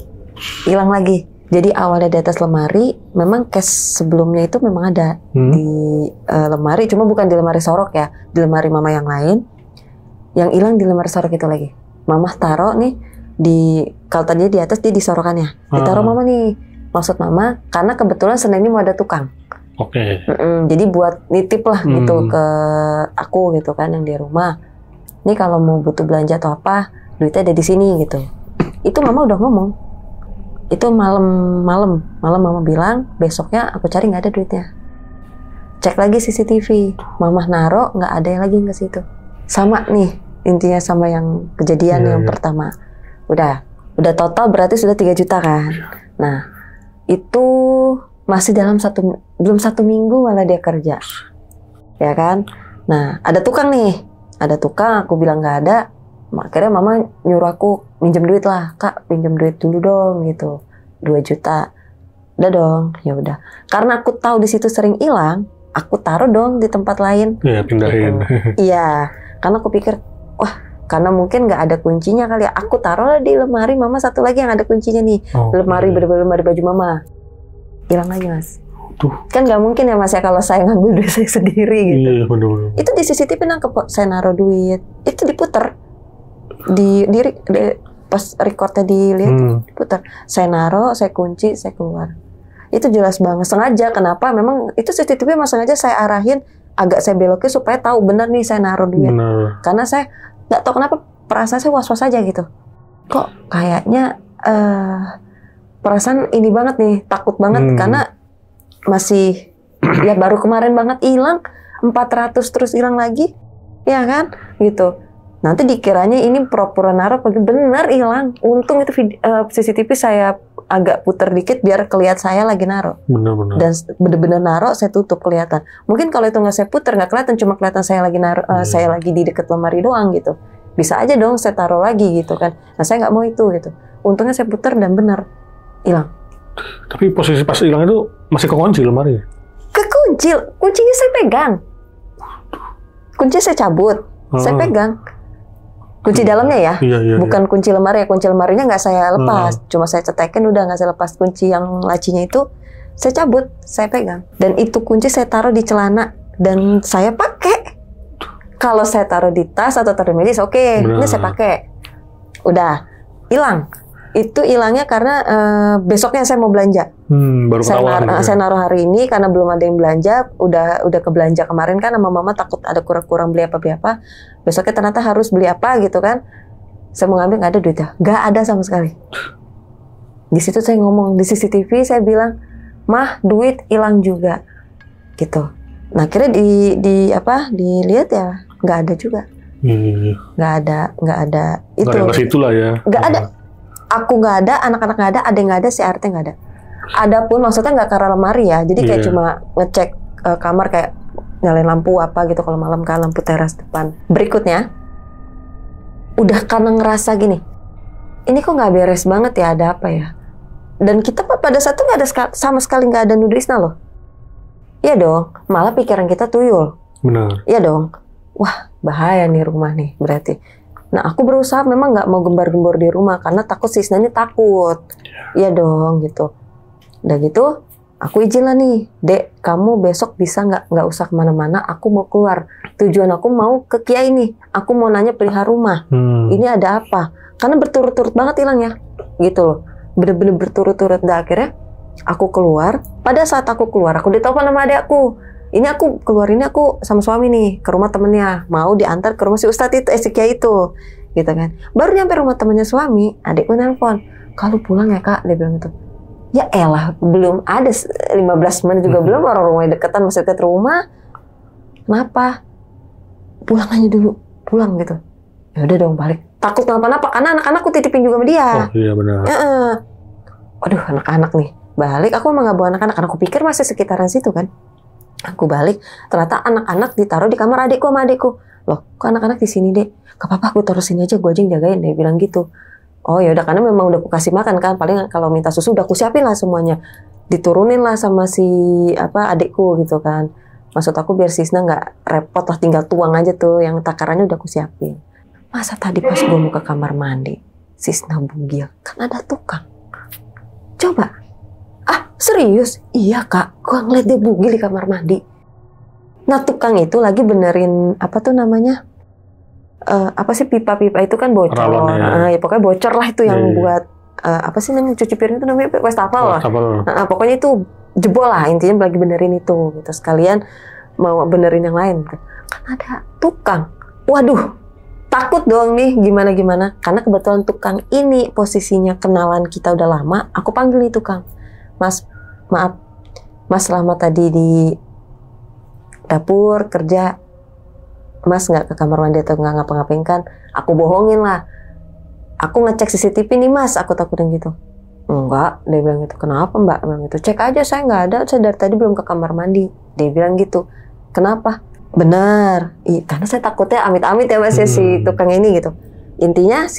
Hilang lagi. Jadi awalnya di atas lemari, memang cash sebelumnya itu memang ada di lemari, cuma bukan di lemari sorok ya, di lemari mama yang lain. Yang hilang di lemari sorok itu lagi. Mama taruh nih kalau tadinya di atas dia di sorokannya, ditaruh mama nih. Maksud mama, karena kebetulan Senin ini mau ada tukang. Jadi buat nitip lah gitu ke aku gitu kan yang di rumah. Ini kalau mau butuh belanja atau apa, duitnya ada di sini gitu. Itu mama udah ngomong. Itu malam mama bilang besoknya aku cari nggak ada duitnya. Cek lagi CCTV, mama naro nggak ada yang lagi ke situ. Sama nih intinya sama yang kejadian yang pertama. Udah total berarti sudah 3 juta kan. Nah itu masih dalam belum 1 minggu malah dia kerja, ya kan. Nah ada tukang aku bilang nggak ada. Akhirnya mama nyuruh aku minjem duit lah, kak pinjam duit dulu dong gitu, 2 juta. Udah dong, ya udah. Karena aku tahu di situ sering hilang, aku taruh dong di tempat lain. Iya pindahin. Iya, karena aku pikir, wah karena mungkin nggak ada kuncinya kali ya. Aku taruh lah di lemari mama satu lagi yang ada kuncinya nih, lemari baju mama. Hilang lagi mas. Kan nggak mungkin ya mas ya kalau saya ngambil duit saya sendiri gitu. Iya benar. Itu di CCTV nangkep saya naruh duit, itu diputer. Pas recordnya dilihat diputar, saya naruh, saya kunci, saya keluar. Itu jelas banget. Sengaja, kenapa? Memang itu CCTV emang sengaja saya arahin, agak saya belokin supaya tahu benar nih saya naruh duit. Bener. Karena saya nggak tahu kenapa perasaan saya was-was aja gitu. Kok kayaknya perasaan ini banget nih, takut banget karena masih ya baru kemarin banget hilang 400 terus hilang lagi. Ya kan? Gitu. Nanti dikiranya ini pura-pura naruh, bener hilang. Untung itu CCTV saya agak puter dikit biar kelihatan saya lagi naruh. Benar-benar. Dan bener-bener naruh saya tutup kelihatan. Mungkin kalau itu nggak saya puter nggak kelihatan, cuma kelihatan saya lagi naruh, saya lagi di dekat lemari doang gitu. Bisa aja dong saya taruh lagi gitu kan. Nah saya nggak mau itu gitu. Untungnya saya puter dan benar hilang. Tapi posisi pas hilang itu masih kekunci lemari? Kekunci, kuncinya saya pegang. Kunci saya cabut, saya pegang. Kunci dalamnya ya, bukan kunci lemari ya. Kunci lemarinya nggak saya lepas, cuma saya cetekin udah nggak saya lepas. Kunci yang lacinya itu saya cabut, saya pegang. Dan itu kunci saya taruh di celana dan saya pakai. Kalau saya taruh di tas atau taruh di meja, oke, ini saya pakai. Udah hilang. Itu hilangnya karena besoknya saya mau belanja. Baru saya naruh hari ini karena belum ada yang belanja. Udah kebelanja kemarin kan sama mama, takut ada kurang-kurang beli apa-apa. Besoknya ternyata harus beli apa gitu kan. Saya mau ngambil nggak ada duitnya, nggak ada sama sekali. Di situ saya ngomong di CCTV, saya bilang, "Mah, duit hilang juga." Gitu. Nah, akhirnya dilihat ya nggak ada juga. Nggak ada itu. Nggak ada pas itulah ya. Nggak ada. Aku nggak ada, anak-anak nggak ada, adek nggak ada, si RT nggak ada. Adapun maksudnya nggak karena lemari ya, jadi kayak cuma ngecek kamar kayak nyalain lampu apa gitu kalau malam kan, lampu teras depan. Berikutnya, udah karena ngerasa gini, ini kok nggak beres banget ya, ada apa ya? Dan kita pada saat itu nggak ada sama sekali nggak ada nuduh Isna loh. Iya dong, malah pikiran kita tuyul. Benar. Iya dong, wah bahaya nih rumah nih berarti. Nah, aku berusaha memang nggak mau gembar-gembor di rumah karena takut si Isna ini takut. Iya dong, gitu. Udah gitu, aku izin lah nih, Dek, kamu besok bisa nggak usah kemana-mana, aku mau keluar. Tujuan aku mau ke Kiai nih, aku mau nanya perihal rumah. Ini ada apa? Karena berturut-turut banget hilang ya, gitu loh. Bener-bener berturut-turut. Dan akhirnya aku keluar. Pada saat aku keluar, aku ditelepon sama adekku. Ini aku keluar, ini aku sama suami nih ke rumah temennya, mau diantar ke rumah si Ustadz itu, si Kiai itu, gitu kan. Baru nyampe rumah temennya suami, adikku nelpon, "Kalau pulang ya Kak," dia bilang gitu. Ya elah, belum ada 15 menit juga belum, orang rumahnya deketan, masih dekat rumah. Kenapa? Pulang aja dulu, pulang gitu. Ya udah dong balik. Takut kenapa-napa karena anak-anakku titipin juga sama dia. Oh iya benar. Aduh anak-anak nih, balik. Aku emang nggak bawa anak-anak, karena aku pikir masih sekitaran situ kan. Aku balik, ternyata anak-anak ditaruh di kamar adikku sama adikku. Loh, kok anak-anak di sini, Dek? Gak apa-apa, aku taruh sini aja, gue aja yang jagain. Dia bilang gitu. Oh ya udah, karena memang udah aku kasih makan kan. Paling kalau minta susu udah aku siapin lah semuanya. Diturunin lah sama si adikku gitu kan. Maksud aku biar si Isna nggak repot lah, tinggal tuang aja tuh. Yang takarannya udah aku siapin. Masa tadi pas gue mau ke kamar mandi, si Isna bugil. Kan ada tukang. Coba. Serius? Iya Kak, gua ngeliat dia bugil di kamar mandi. Nah tukang itu lagi benerin apa tuh namanya? Apa sih pipa-pipa itu kan bocor. Ya pokoknya bocor lah itu yang buat apa sih namanya cuci piring itu namanya wastafel lah. Pokoknya itu jebol lah, intinya lagi benerin itu gitu. Sekalian mau benerin yang lain. Kan ada tukang. Waduh, takut dong nih gimana-gimana. Karena kebetulan tukang ini posisinya kenalan kita udah lama. Aku panggil nih tukang. Mas, maaf, Mas selama tadi di dapur kerja, Mas nggak ke kamar mandi atau nggak ngapa-ngapain kan? Aku bohongin lah. Aku ngecek CCTV nih Mas, aku takutin gitu. Enggak, dia bilang gitu. Kenapa Mbak? Bilang gitu. Cek aja, saya nggak ada. Saya dari tadi belum ke kamar mandi. Dia bilang gitu. Kenapa? Benar. Karena saya takutnya amit-amit ya Mas ya si tukang ini gitu. Intinya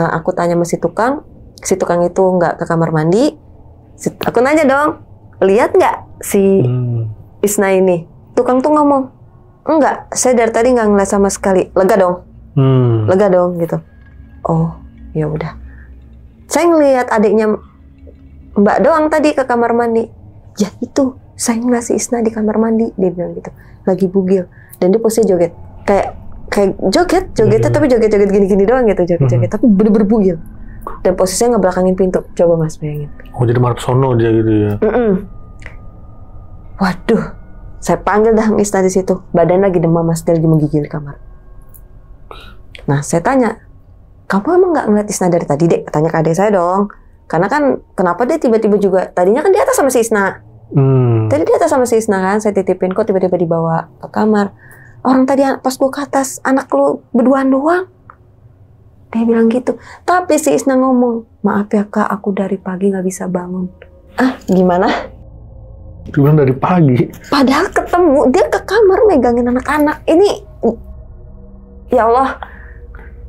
aku tanya sama si tukang itu nggak ke kamar mandi. Aku nanya dong, lihat nggak si Isna ini? Tukang tuh ngomong, enggak, saya dari tadi nggak ngeliat sama sekali. Lega dong, lega dong gitu. Oh, ya udah. Saya ngelihat adiknya Mbak doang tadi ke kamar mandi. Ya itu, saya ngeliat si Isna di kamar mandi, dia bilang gitu, lagi bugil. Dan dia posisi joget, kayak jogetnya tapi joget gini-gini doang gitu, joget, tapi bener-bener bugil. Dan posisinya ngebelakangin pintu. Coba Mas bayangin. Oh jadi Mark Sono dia gitu ya? Waduh, saya panggil dah Isna di situ. Badan lagi demam Mas, dia lagi menggigil di kamar. Nah, saya tanya, kamu emang nggak ngeliat Isna dari tadi, Dek? Tanya ke adik saya dong. Karena kan, kenapa dia tiba-tiba juga, tadinya kan di atas sama si Isna. Tadi di atas sama si Isna kan, saya titipin, kok tiba-tiba dibawa ke kamar. Orang tadi pas gue ke atas, anak lu berduaan doang. Dia bilang gitu. Tapi si Isna ngomong, maaf ya Kak, aku dari pagi nggak bisa bangun. Ah, gimana? Dia bilang dari pagi. Padahal ketemu, dia ke kamar megangin anak-anak. Ini, ya Allah,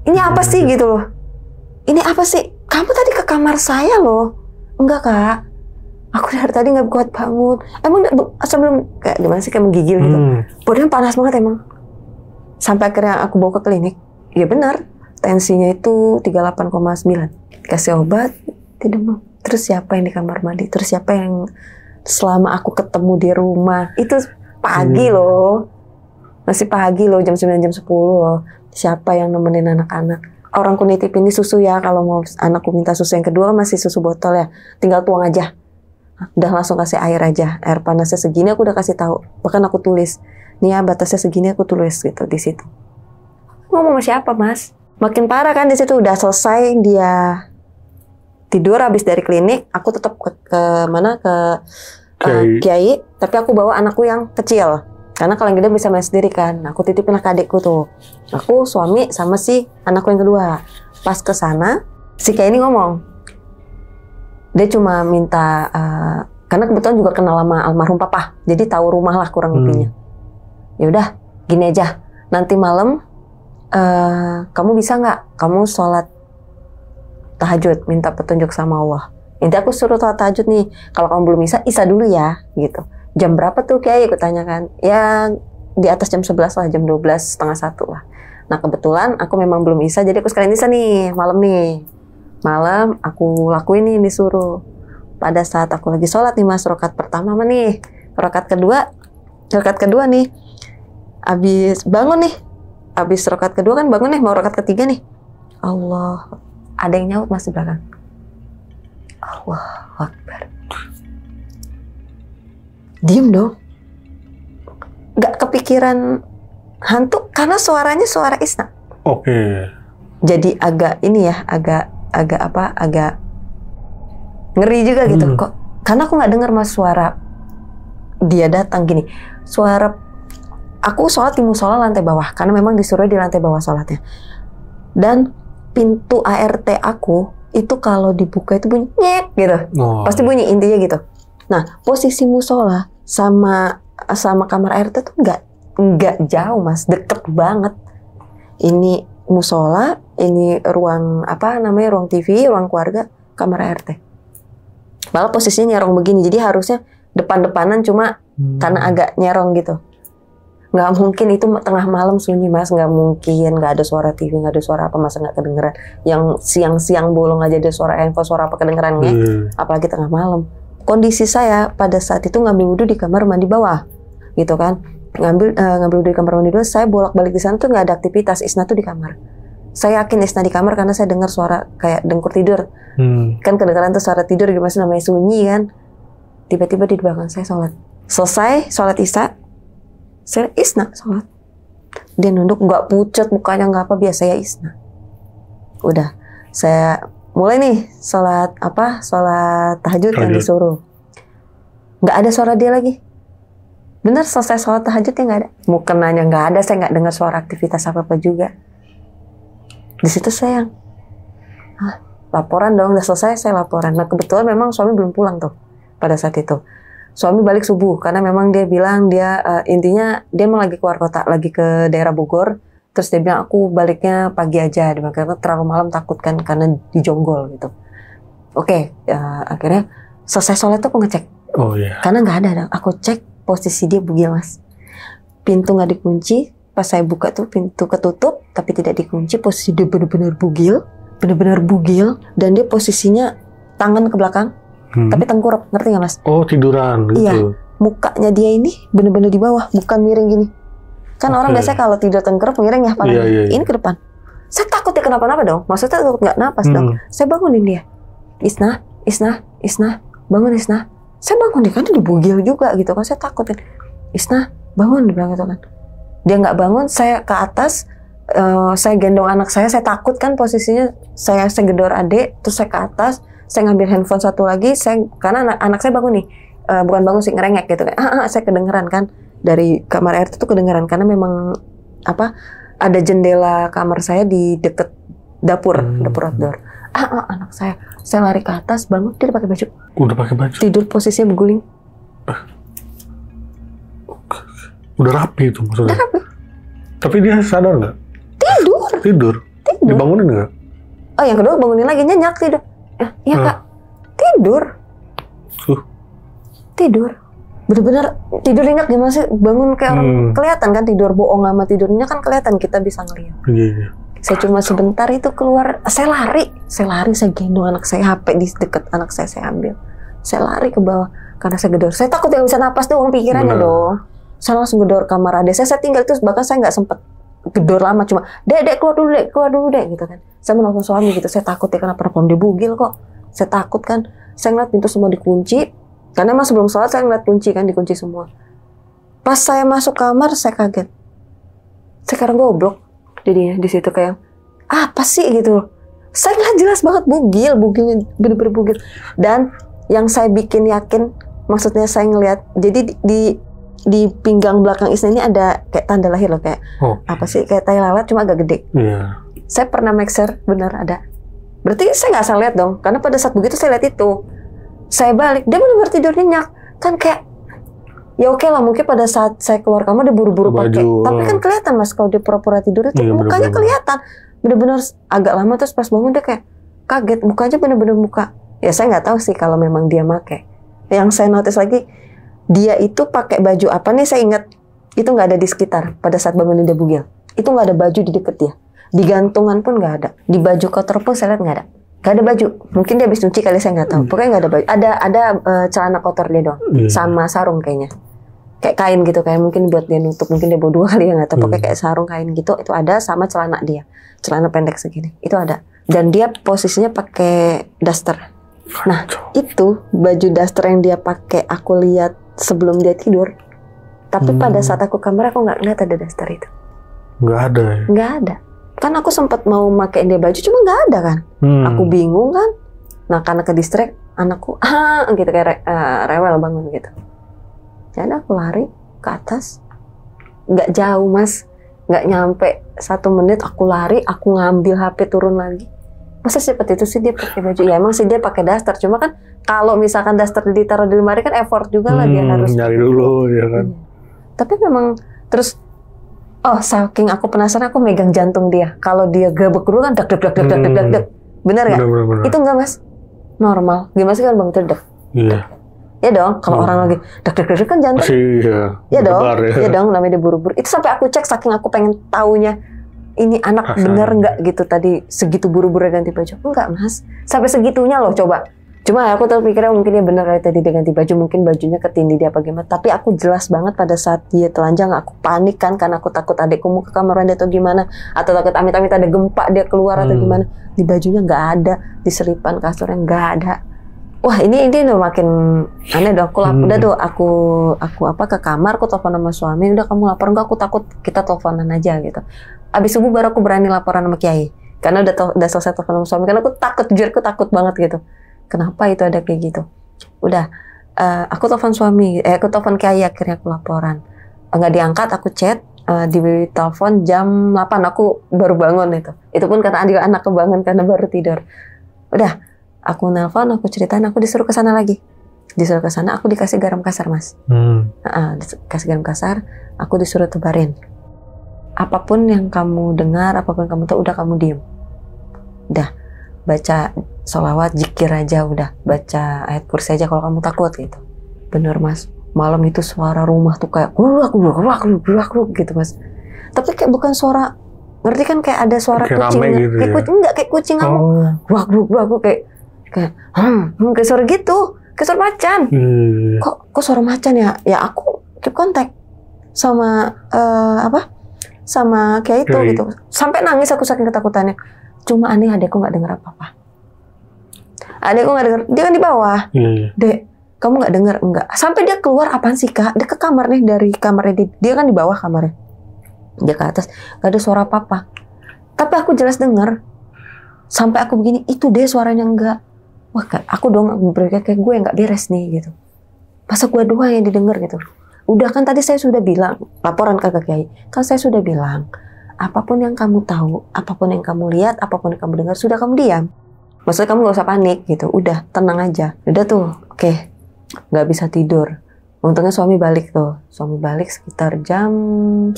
ini apa sih gitu loh? Ini apa sih? Kamu tadi ke kamar saya loh. Enggak Kak, aku dari tadi nggak kuat bangun. Emang sebelum, kayak gimana sih, kayak menggigil gitu. Badannya panas banget emang. Sampai akhirnya aku bawa ke klinik. Ya benar, tensinya itu 38,9. Kasih obat, dia demam. Terus siapa yang di kamar mandi? Terus siapa yang selama aku ketemu di rumah? Itu pagi loh. Masih pagi loh, jam 9, jam 10 loh. Siapa yang nemenin anak-anak? Orangku nitip ini susu ya, kalau mau anakku minta susu yang kedua masih susu botol ya. Tinggal tuang aja. Udah langsung kasih air aja. Air panasnya segini aku udah kasih tahu. Bahkan aku tulis. Nih ya batasnya segini aku tulis gitu di situ. Ngomong sama siapa Mas? Makin parah kan di situ. Udah selesai dia tidur habis dari klinik, aku tetap ke mana ke Kiai, tapi aku bawa anakku yang kecil. Karena kalau yang gede bisa main sendiri kan. Aku titipin ke adikku tuh. Aku, suami, sama si anakku yang kedua. Pas ke sana, si Kiai ini ngomong. Dia cuma minta, karena kebetulan juga kenal sama almarhum papa. Jadi tahu rumah lah kurang lebihnya. Ya udah, gini aja. Nanti malam, kamu bisa nggak? Kamu sholat tahajud, minta petunjuk sama Allah. Nanti aku suruh sholat tahajud nih. Kalau kamu belum bisa, isa dulu ya, gitu. Jam berapa tuh Kiai? Aku tanyakan. Ya di atas jam 11 lah, jam 12, setengah 1 lah. Nah kebetulan aku memang belum bisa, jadi aku sekalian bisa nih, malam nih. Malam aku lakuin nih, disuruh. Pada saat aku lagi sholat nih Mas, rakaat pertama mah nih. Rakaat kedua nih. Abis bangun nih. Abis rakaat kedua kan bangun nih, mau rakaat ketiga nih. Allah, ada yang nyaut Mas di belakang. Allahu Akbar. Diem dong. Gak kepikiran hantu karena suaranya suara Isna. Oke. Jadi agak ini ya, agak ngeri juga gitu. Kok? Karena aku nggak dengar Mas suara dia datang gini. Suara aku sholat di musola lantai bawah karena memang disuruh di lantai bawah sholatnya. Dan pintu ART aku itu kalau dibuka itu bunyi nyek gitu. Pasti bunyi intinya gitu. Nah, posisi musola sama kamar ART tuh nggak jauh Mas, deket banget. Ini musola, ini ruang ruang TV, ruang keluarga, kamar ART. Malah posisinya nyerong begini, jadi harusnya depan-depanan cuma karena agak nyerong gitu. Nggak mungkin itu tengah malam sunyi Mas, nggak mungkin, nggak ada suara TV, nggak ada suara apa, masa nggak kedengeran. Yang siang-siang bolong aja ada suara handphone, suara apa kedengerannya, apalagi tengah malam. Kondisi saya pada saat itu ngambil wudhu di kamar mandi bawah, gitu kan. Ngambil wudhu di kamar mandi bawah, saya bolak-balik di sana tuh nggak ada aktivitas. Isna tuh di kamar. Saya yakin Isna di kamar karena saya dengar suara kayak dengkur tidur. Kan kedengeran tuh suara tidur, gimana sih namanya, sunyi kan. Tiba-tiba di belakang saya sholat. Selesai sholat Isya, saya Isna sholat. Dia nunduk, nggak pucat mukanya, nggak apa, biasa ya Isna. Udah, saya mulai nih sholat tahajud yang disuruh. Nggak ada suara dia lagi. Bener, selesai sholat tahajudnya nggak ada. Mukenanya nggak ada, saya nggak dengar suara aktivitas apa-apa juga. Di situ saya laporan dong, udah selesai saya laporan. Nah kebetulan memang suami belum pulang tuh pada saat itu. Suami balik subuh karena memang dia bilang intinya dia emang lagi keluar kota, lagi ke daerah Bogor. Terus dia bilang aku baliknya pagi aja, karena terlalu malam takut kan karena dijonggol gitu. Oke, akhirnya selesai sholat tuh aku ngecek. Karena nggak ada. Aku cek posisi dia bugil Mas. Pintu nggak dikunci, pas saya buka tuh pintu ketutup tapi tidak dikunci. Posisi dia benar-benar bugil, dan dia posisinya tangan ke belakang, tapi tengkurap, ngerti nggak Mas? Oh, tiduran gitu. Iya, mukanya dia ini benar-benar di bawah, bukan miring gini. Kan orang biasanya kalau tidur tengkurap miring ya palanya. Ini ke depan. Saya takut dia kenapa-napa dong. Maksudnya takut nggak napas dong. Saya bangunin dia. Isna, bangun Isna. Saya bangun deh, kan dibugil juga gitu kan. Saya takutin, Isna bangun, dia bilang gitu kan. Dia nggak bangun, saya ke atas, saya gendong anak saya takut kan posisinya, saya gedor adik, terus saya ke atas, saya ngambil handphone satu lagi, karena anak saya bangun nih, bukan bangun sih, ngerengek gitu kan. Saya kedengeran kan dari kamar RT itu kedengeran karena memang ada jendela kamar saya di deket dapur outdoor. Anak saya lari ke atas, bangun, dia udah pakai baju. Udah pakai baju. Tidur posisinya berguling. Udah rapi itu maksudnya. Udah rapi. Tapi dia sadar nggak? Tidur. Dibangunin nggak? Oh, yang kedua bangunin lagi, nyenyak tidur. Iya Kak. Tidur. Bener-bener tidur nyenyak, gimana sih? Bangun kayak orang kelihatan kan tidur bohong sama tidurnya kan kelihatan, kita bisa ngelihat. Iya. Saya cuma sebentar itu keluar, saya lari, saya gendong anak saya, HP di deket anak saya ambil. Saya lari ke bawah karena saya gedor. Saya takut yang bisa napas doang pikirannya dong. Saya langsung gedor kamar adik saya tinggal itu, bahkan saya nggak sempet gedor lama, cuma dek keluar dulu dek gitu kan. Saya menelpon suami gitu, saya takut ya kenapa dia bugil kok. Saya takut kan, saya ngeliat pintu semua dikunci, karena emang sebelum sholat saya ngeliat kunci kan, dikunci semua. Pas saya masuk kamar saya kaget. Sekarang goblok jadinya di situ kayak apa sih gitu. Saya ngeliat jelas banget bugilnya bener-bener bugil. Dan yang saya bikin yakin, maksudnya saya ngeliat, jadi di pinggang belakang Isna ini ada kayak tanda lahir loh, kayak apa sih, kayak tai lalat cuma agak gede. Saya pernah make sure benar ada. Berarti saya nggak salah lihat dong, karena pada saat begitu saya lihat itu. Saya balik, dia benar-benar tidur nyenyak. Kan kayak, ya oke lah, mungkin pada saat saya keluar kamar dia buru-buru pakai. Tapi kan kelihatan Mas, kalau dia pura-pura tidur itu mukanya kelihatan. Benar-benar agak lama, terus pas bangun dia kayak kaget, mukanya benar-benar muka. Ya saya nggak tahu sih kalau memang dia pakai. Yang saya notice lagi, dia itu pakai baju apa nih, saya ingat itu nggak ada di sekitar pada saat bangunin dia bugil. Itu nggak ada baju di deket dia. Di gantungan pun nggak ada. Di baju kotor pun saya lihat nggak ada. Gak ada baju, mungkin dia habis cuci kali, saya nggak tahu. Pokoknya nggak ada baju. Ada celana kotor dia doang, sama sarung kayaknya, kayak kain gitu, kayak mungkin buat dia nutup, mungkin dia bawa 2 kali ya nggak tahu. Pokoknya kayak sarung kain gitu, itu ada, sama celana dia, celana pendek segini, itu ada. Dan dia posisinya pakai daster. Nah itu baju daster yang dia pakai, aku lihat sebelum dia tidur. Tapi pada saat aku kamar aku nggak lihat ada daster itu. Nggak ada. Ya? Nggak ada. Kan aku sempat mau pakein dia baju, cuma nggak ada kan. Aku bingung kan. Nah karena ke distract, anakku gitu kayak rewel bangun gitu. Jadi aku lari ke atas, nggak jauh Mas, nggak nyampe 1 menit aku lari, aku ngambil HP turun lagi. Masa seperti itu sih dia pakai baju? Ya emang sih dia pakai daster, cuma kan kalau misalkan daster ditaruh di lemari kan effort juga lah, dia harus nyari dulu ya kan. Tapi memang terus. Saking aku penasaran, aku megang jantung dia. Kalau dia gabek dulu kan dak. Bener nggak? Itu nggak Mas? Normal. Gimana sih kan bang terdek? Iya. Ya dong. Kalau orang lagi dak kan jantung. Iya dong. Iya dong. Namanya dia buru-buru. Itu sampai aku cek, saking aku pengen taunya ini anak bener nggak gitu tadi segitu buru-buru ganti baju. Enggak Mas. Sampai segitunya loh coba. Cuma aku tuh pikirnya mungkin dia bener kali tadi dia ganti baju, mungkin bajunya ketindih dia apa gimana. Tapi aku jelas banget pada saat dia telanjang, aku panik kan, karena aku takut adikku mau ke kamar mandi atau gimana, atau takut amit-amit ada gempa dia keluar atau gimana. Di bajunya nggak ada, di selipan kasurnya nggak ada. Wah ini udah makin aneh dong. Udah tuh aku ke kamar, aku telepon sama suami, udah kamu lapor nggak? Aku takut, kita teleponan aja gitu. Abis subuh baru aku berani laporan sama Kiai, karena udah selesai telepon sama suami, karena aku takut, jujur aku takut banget gitu. Kenapa itu ada kayak gitu? Udah, aku telepon suami, aku telepon Kiai, akhirnya aku laporan. Nggak diangkat, aku chat, di telepon jam 8, aku baru bangun itu. Itu pun karena anak kebangun karena baru tidur. Udah, aku nelpon, aku ceritain, aku disuruh ke sana lagi. Disuruh ke sana, aku dikasih garam kasar Mas. Dikasih garam kasar, aku disuruh tebarin. Apapun yang kamu dengar, apapun kamu tahu, udah kamu diem. Udah, baca sholawat, zikir aja udah, baca ayat kursi aja kalau kamu takut gitu. Bener Mas, malam itu suara rumah tuh kayak gerak gitu Mas. Tapi kayak bukan suara, ngerti kan, kayak ada suara kayak kucing gitu, kayak kucing, enggak kayak kucing gerak kayak kayak suara gitu, kayak suara macan. Kok suara macan ya? Ya aku keep kontak sama sama kayak itu gitu. Sampai nangis aku saking ketakutannya. Cuma aneh adekku nggak denger apa-apa. Adekku nggak denger, dia kan di bawah. Dek, Kamu nggak dengar? Enggak. Sampai dia keluar, apaan sih Kak? Dia ke kamar nih, dari kamarnya dia kan di bawah kamarnya. Dia ke atas, nggak ada suara apa-apa. Tapi aku jelas dengar. Sampai aku begini, itu deh suaranya enggak. Wah, aku dong berpikir kayak gue nggak beres nih gitu. Masa gue doang yang didengar gitu. Udah kan tadi saya sudah bilang, laporan ke Kiai. Kan saya sudah bilang, apapun yang kamu tahu, apapun yang kamu lihat, apapun yang kamu dengar, sudah kamu diam. Maksudnya kamu nggak usah panik gitu. Udah, tenang aja. Udah tuh, oke. Nggak bisa tidur. Untungnya suami balik tuh. Suami balik sekitar jam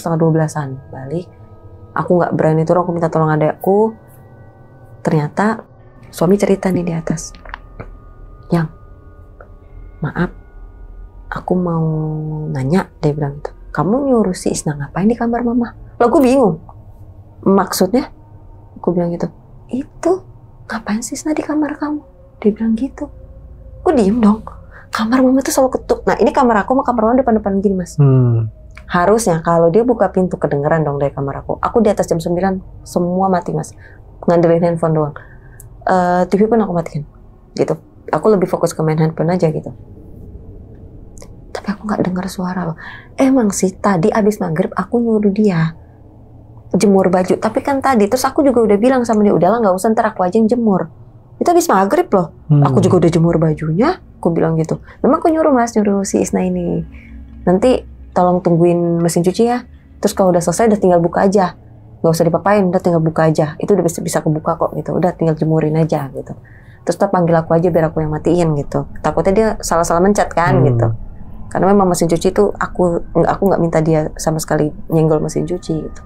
11:30-an. Balik. Aku nggak berani turun, aku minta tolong adekku. Ternyata suami cerita nih di atas. Yang, maaf, aku mau nanya, dia bilang gitu. Kamu nyuruh si Isna ngapain di kamar mama? Loh, aku bingung. Maksudnya? Aku bilang gitu. Itu, ngapain si Isna di kamar kamu? Dia bilang gitu. Aku diem dong. Kamar mama tuh selalu ketuk. Nah, ini kamar aku sama kamar mama depan-depan gini, Mas. Harusnya kalau dia buka pintu kedengeran dong dari kamar aku. Aku di atas jam 9, semua mati, Mas. Ngandelin handphone doang. TV pun aku matikan. Gitu. Aku lebih fokus ke main handphone aja gitu. Tapi aku nggak dengar suara loh. Emang sih tadi abis maghrib aku nyuruh dia jemur baju. Tapi kan tadi, terus aku juga udah bilang sama dia, udahlah nggak usah, ntar aku aja yang jemur. Itu abis maghrib loh. Aku juga udah jemur bajunya. Aku bilang gitu. Memang aku nyuruh Mas, nyuruh si Isna ini. Nanti tolong tungguin mesin cuci ya. Terus kalau udah selesai udah tinggal buka aja. Nggak usah dipapain, udah tinggal buka aja. Itu udah bisa kebuka kok gitu. Udah tinggal jemurin aja gitu. Terus kita panggil aku aja biar aku yang matiin gitu. Takutnya dia salah-salah mencet kan gitu. Karena memang mesin cuci itu aku nggak minta dia sama sekali nyenggol mesin cuci gitu.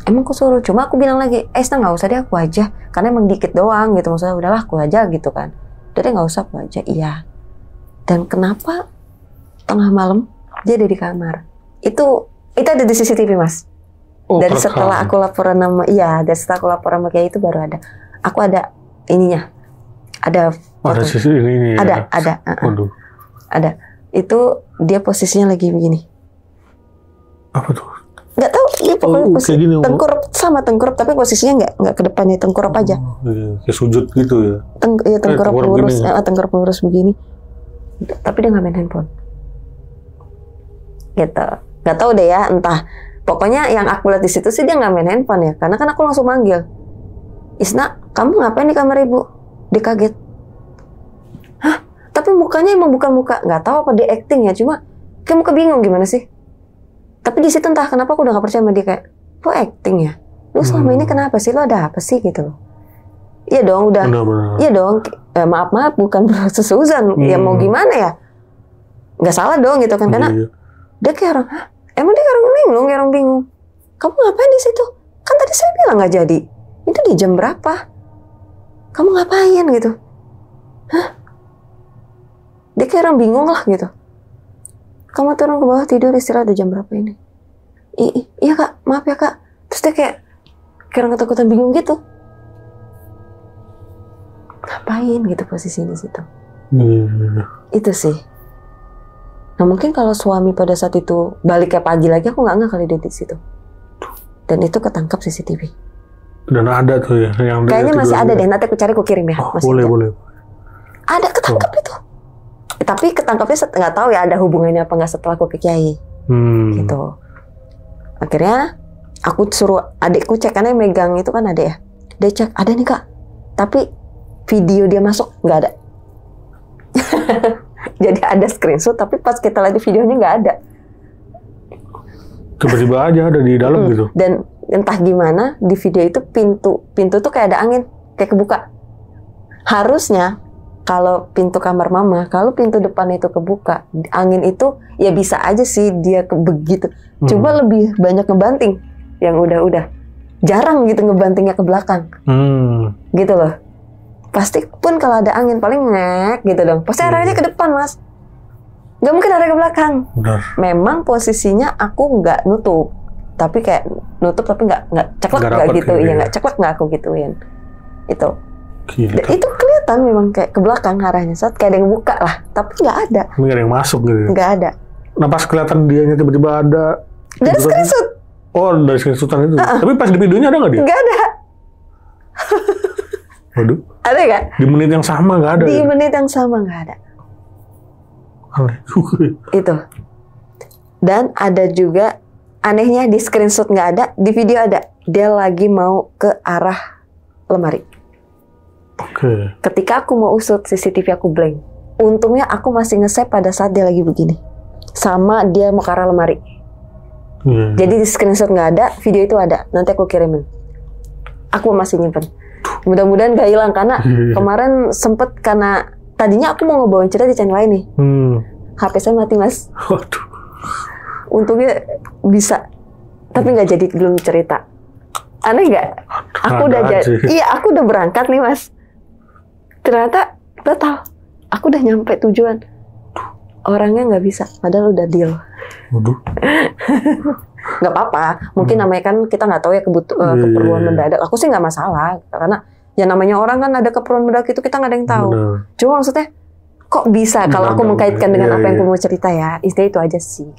Emang aku suruh, cuma aku bilang lagi, Isna nggak usah deh, aku aja. Karena emang dikit doang gitu. Maksudnya udahlah aku aja gitu kan. Udah deh nggak usah, aku aja. Iya. Dan kenapa tengah malam dia ada di kamar? Itu ada di CCTV, Mas. Dari setelah aku laporan dari setelah aku laporan sama Kiai itu baru ada. Aku ada ininya. Ada foto. Ada sisi ini. Ada. Waduh. Ada. Itu dia posisinya lagi begini. Apa tuh? Nggak tahu, dia pokoknya posisi tengkurap, tapi posisinya nggak ke depannya, tengkurap aja. Kayak sujud gitu ya? Tengkurap lurus, tengkurap lurus begini. Tapi dia nggak main handphone. Gitu. Nggak tahu deh ya, entah. Pokoknya yang aku lihat di situ sih dia nggak main handphone ya, karena kan aku langsung manggil, Isna, kamu ngapain di kamar ibu? Dia kaget. Hah? Tapi mukanya emang bukan muka, nggak tahu apa dia acting ya, cuma kayak muka bingung gimana sih? Tapi di situ entah kenapa aku udah gak percaya sama dia, kayak, lo acting ya? Lo selama ini kenapa sih? Lo ada apa sih gitu loh? Iya dong, udah. Iya dong. Maaf bukan sesuzan. Ya mau gimana ya? Gak salah dong gitu kan, karena dia kayak orang, hah? Emang dia kayak orang bingung. Kamu ngapain di situ? Kan tadi saya bilang gak jadi. Itu di jam berapa? Kamu ngapain gitu? Hah? Dia kayak orang bingung lah gitu. Kamu turun ke bawah tidur istirahat di jam berapa ini? Iya kak, maaf ya kak. Terus dia kayak orang ketakutan bingung gitu. Ngapain gitu posisi di situ? Itu sih. Nah mungkin kalau suami pada saat itu balik kayak pagi lagi, aku nggak kali dia di situ. Dan itu ketangkap CCTV. Dan ada tuh ya yang kayaknya masih ada deh. Nanti aku cari, aku kirim ya. Boleh. Ada ketangkap itu. Tapi ketangkapnya nggak tahu ya ada hubungannya apa nggak setelah aku ke Kiai. Gitu. Akhirnya aku suruh adikku cek, karena yang megang itu kan ada ya. Dia cek, ada nih kak. Tapi video dia masuk nggak ada. Jadi ada screenshot, tapi pas kita lihat videonya nggak ada. Tiba-tiba aja ada di dalam gitu. Dan entah gimana di video itu pintu tuh kayak ada angin, kayak kebuka. Harusnya kalau pintu kamar mama, kalau pintu depan itu kebuka, angin itu ya bisa aja sih dia begitu. Coba lebih banyak ngebanting yang udah. Jarang gitu ngebantingnya ke belakang. Gitu loh. Pasti pun kalau ada angin paling ngek gitu dong. Pasti arahnya ke depan, Mas. Gak mungkin arah ke belakang. Benar. Memang posisinya aku nggak nutup. Tapi kayak nutup tapi nggak ceklek nggak gitu. Iya nggak ceklek nggak aku gituin. Itu. Itu kelihatan memang kayak ke belakang arahnya, saat kayak ada yang buka lah, tapi nggak ada. Nggak ada yang masuk gitu. Nggak ada. Nah pas kelihatan dianya tiba-tiba ada. Dari screenshot. Oh dari screenshotan itu. Tapi pas di videonya ada nggak dia? Nggak ada. Waduh. Ada nggak? Di menit yang sama nggak ada. Di menit yang sama nggak ada. Aneh juga. Itu. Dan ada juga anehnya di screenshot nggak ada, di video ada. Dia lagi mau ke arah lemari. Oke. Ketika aku mau usut CCTV aku blank. Untungnya aku masih nge-save pada saat dia lagi begini. Sama dia mau ke arah lemari. Jadi di screenshot nggak ada, video itu ada. Nanti aku kirimin. Aku masih nyimpen. Mudah-mudahan gak hilang karena kemarin sempet karena tadinya aku mau ngebawain cerita di channel lain nih. HP saya mati mas. Waduh. Untungnya bisa, tapi nggak jadi belum cerita. Aneh nggak? Aku udah aku udah berangkat nih mas. Ternyata batal. Aku udah nyampe tujuan. Orangnya nggak bisa, padahal udah deal. Waduh. Nggak apa-apa, mungkin namanya kan kita nggak tahu ya keperluan mendadak. Aku sih nggak masalah, karena ya namanya orang kan ada keperluan mendadak itu kita nggak ada yang tahu. Cuma maksudnya kok bisa kalau aku mengkaitkan dengan apa yang aku mau cerita ya, istilah itu aja sih.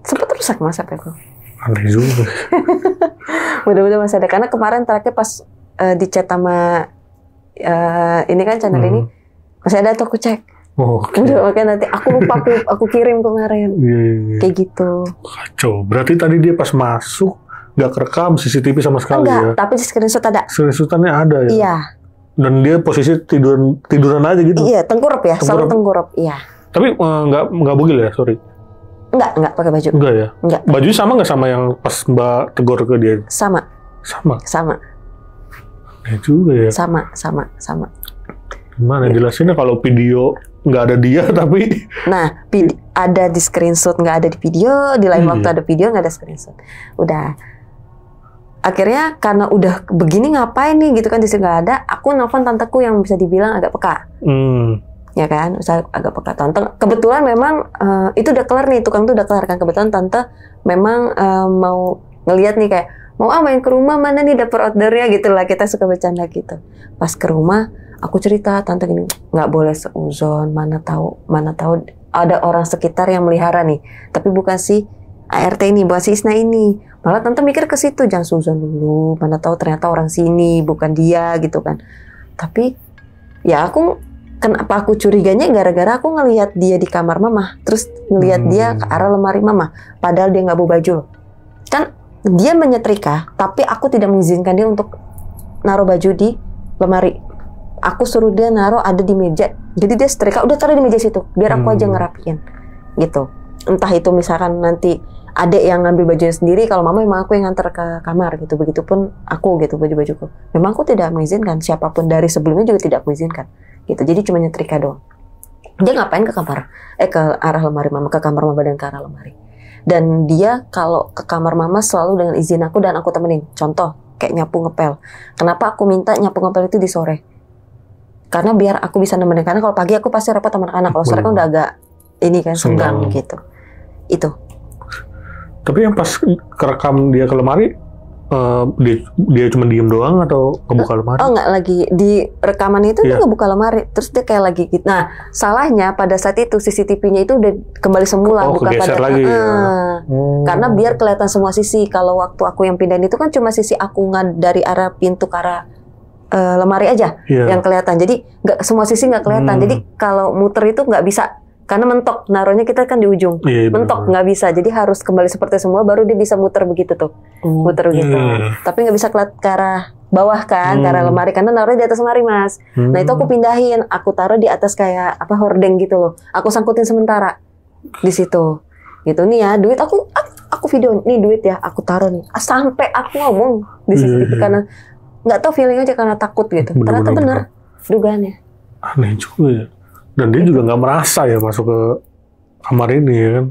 Sempet rusak mas HP aku. Aneh juga. Mudah-mudahan masih ada, karena kemarin terakhir pas di chat sama ini kan channel ini masih ada tuh aku cek. Udah makanya nanti aku lupa aku kirim kemarin. Kayak gitu. Kacau. Berarti tadi dia pas masuk nggak kerekam CCTV sama sekali. Enggak, ya? Tapi di screenshot ada. Screenshotannya ada ya. Iya. Dan dia posisi tiduran aja gitu. Iya, tengkurap ya, selalu tengkurap. Iya. Tapi nggak bugil ya, sorry. Enggak pakai baju. Enggak ya. Enggak. Bajunya sama nggak sama yang pas Mbak tegur ke dia? Sama. Ya juga ya. Sama. Gimana jelasinnya kalau video nggak ada dia tapi nah ada di screenshot nggak ada di video, di lain waktu ada video nggak ada screenshot. Udah akhirnya karena udah begini ngapain nih gitu kan, di sini nggak ada, aku nelfon tanteku yang bisa dibilang agak peka. Ya kan, misalnya agak peka. Tante kebetulan memang itu udah kelar nih, tukang tuh udah kelar kan, kebetulan tante memang mau ngelihat nih kayak mau main ke rumah, mana nih dapur ordernya gitu lah, kita suka bercanda gitu. Pas ke rumah aku cerita, tante gini, nggak boleh seuzon, mana tahu ada orang sekitar yang melihara nih, tapi bukan si ART ini, bukan si Isna ini. Malah tante mikir ke situ, jangan seuzon dulu, mana tahu ternyata orang sini bukan dia gitu kan. Tapi ya kenapa aku curiganya gara-gara aku ngelihat dia di kamar mama, terus ngelihat dia ke arah lemari mama, padahal dia nggak bawa baju. Kan dia menyetrika, tapi aku tidak mengizinkan dia untuk naruh baju di lemari. Aku suruh dia naruh ada di meja. Jadi dia setrika, udah taruh di meja situ. Biar aku aja ngerapiin. Gitu. Entah itu misalkan nanti adek yang ngambil bajunya sendiri, kalau mama memang aku yang nganter ke kamar gitu. Begitupun aku gitu, baju-bajuku. Memang aku tidak mengizinkan, siapapun dari sebelumnya juga tidak mengizinkan. Gitu. Jadi cuma nyetrika doang. Dia ngapain ke kamar? Ke arah lemari mama, ke kamar mama dan ke arah lemari. Dan dia kalau ke kamar mama selalu dengan izin aku dan aku temenin. Contoh, kayak nyapu ngepel. Kenapa aku minta nyapu ngepel itu di sore? Karena biar aku bisa nemenin, karena kalau pagi aku pasti repot sama anak-anak, kalau sore kan udah agak ini kan senggang gitu. Itu. Tapi yang pas kerekam dia ke lemari, dia cuma diem doang atau ngebuka lemari? Oh enggak, lagi di rekaman itu dia ngebuka lemari, terus dia kayak lagi gitu. Nah salahnya pada saat itu CCTV-nya itu udah kembali semula, bukan pada lagi, karena biar kelihatan semua sisi. Kalau waktu aku yang pindahin itu kan cuma sisi aku dari arah pintu ke arah lemari aja yang kelihatan, jadi nggak semua sisi nggak kelihatan. Jadi kalau muter itu nggak bisa karena mentok, naruhnya kita kan di ujung, mentok nggak bisa. Jadi harus kembali seperti semula, baru dia bisa muter begitu tuh, muter gitu. Tapi nggak bisa ke arah bawah kan, ke arah lemari karena naruhnya di atas lemari mas. Nah itu aku pindahin, aku taruh di atas kayak hordeng gitu loh. Aku sangkutin sementara di situ. Gitu nih ya, duit aku video nih duit ya, aku taruh nih. Sampai aku ngomong di CCTV karena nggak tahu feeling aja karena takut gitu. Ternyata bener dugaannya. Aneh juga ya. Dan dia juga nggak merasa ya masuk ke kamar ini ya kan?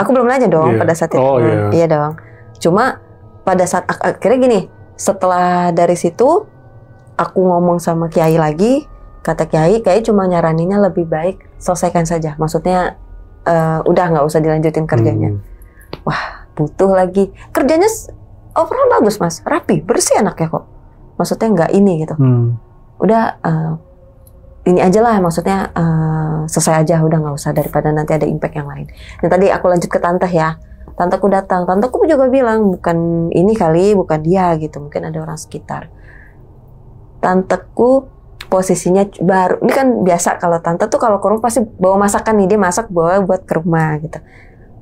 Aku belum nanya dong pada saat itu. Iya dong. Cuma pada saat akhirnya gini, setelah dari situ aku ngomong sama Kiai lagi, kata Kiai cuma nyaraninnya lebih baik selesaikan saja. Maksudnya udah nggak usah dilanjutin kerjanya. Wah butuh lagi kerjanya. Overall bagus mas, rapi, bersih anaknya kok. Maksudnya nggak ini gitu. Udah ini aja lah, maksudnya selesai aja, udah nggak usah daripada nanti ada impact yang lain. Dan tadi aku lanjut ke tante ya. Tanteku datang, tanteku juga bilang bukan ini kali, bukan dia gitu, mungkin ada orang sekitar. Tanteku posisinya baru. Ini kan biasa kalau tante tuh kalau ke rumah pasti bawa masakan nih, dia masak bawa buat ke rumah gitu.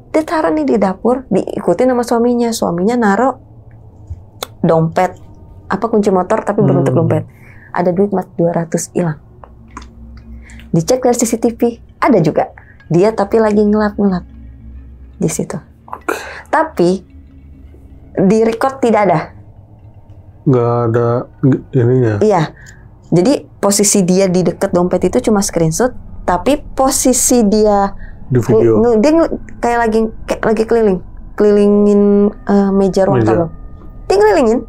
Dia taruh nih di dapur, diikutin sama suaminya. Suaminya naruh dompet, apa kunci motor tapi berbentuk dompet. Ada duit 200 hilang. Dicek dari CCTV, ada juga. Dia tapi lagi ngelap-ngelap di situ. Tapi di record tidak ada. Nggak ada ininya. Iya. Jadi posisi dia di dekat dompet itu cuma screenshot, tapi posisi dia Di video. dia kayak lagi kelilingin meja ruang tamu. Dia ngelilingin.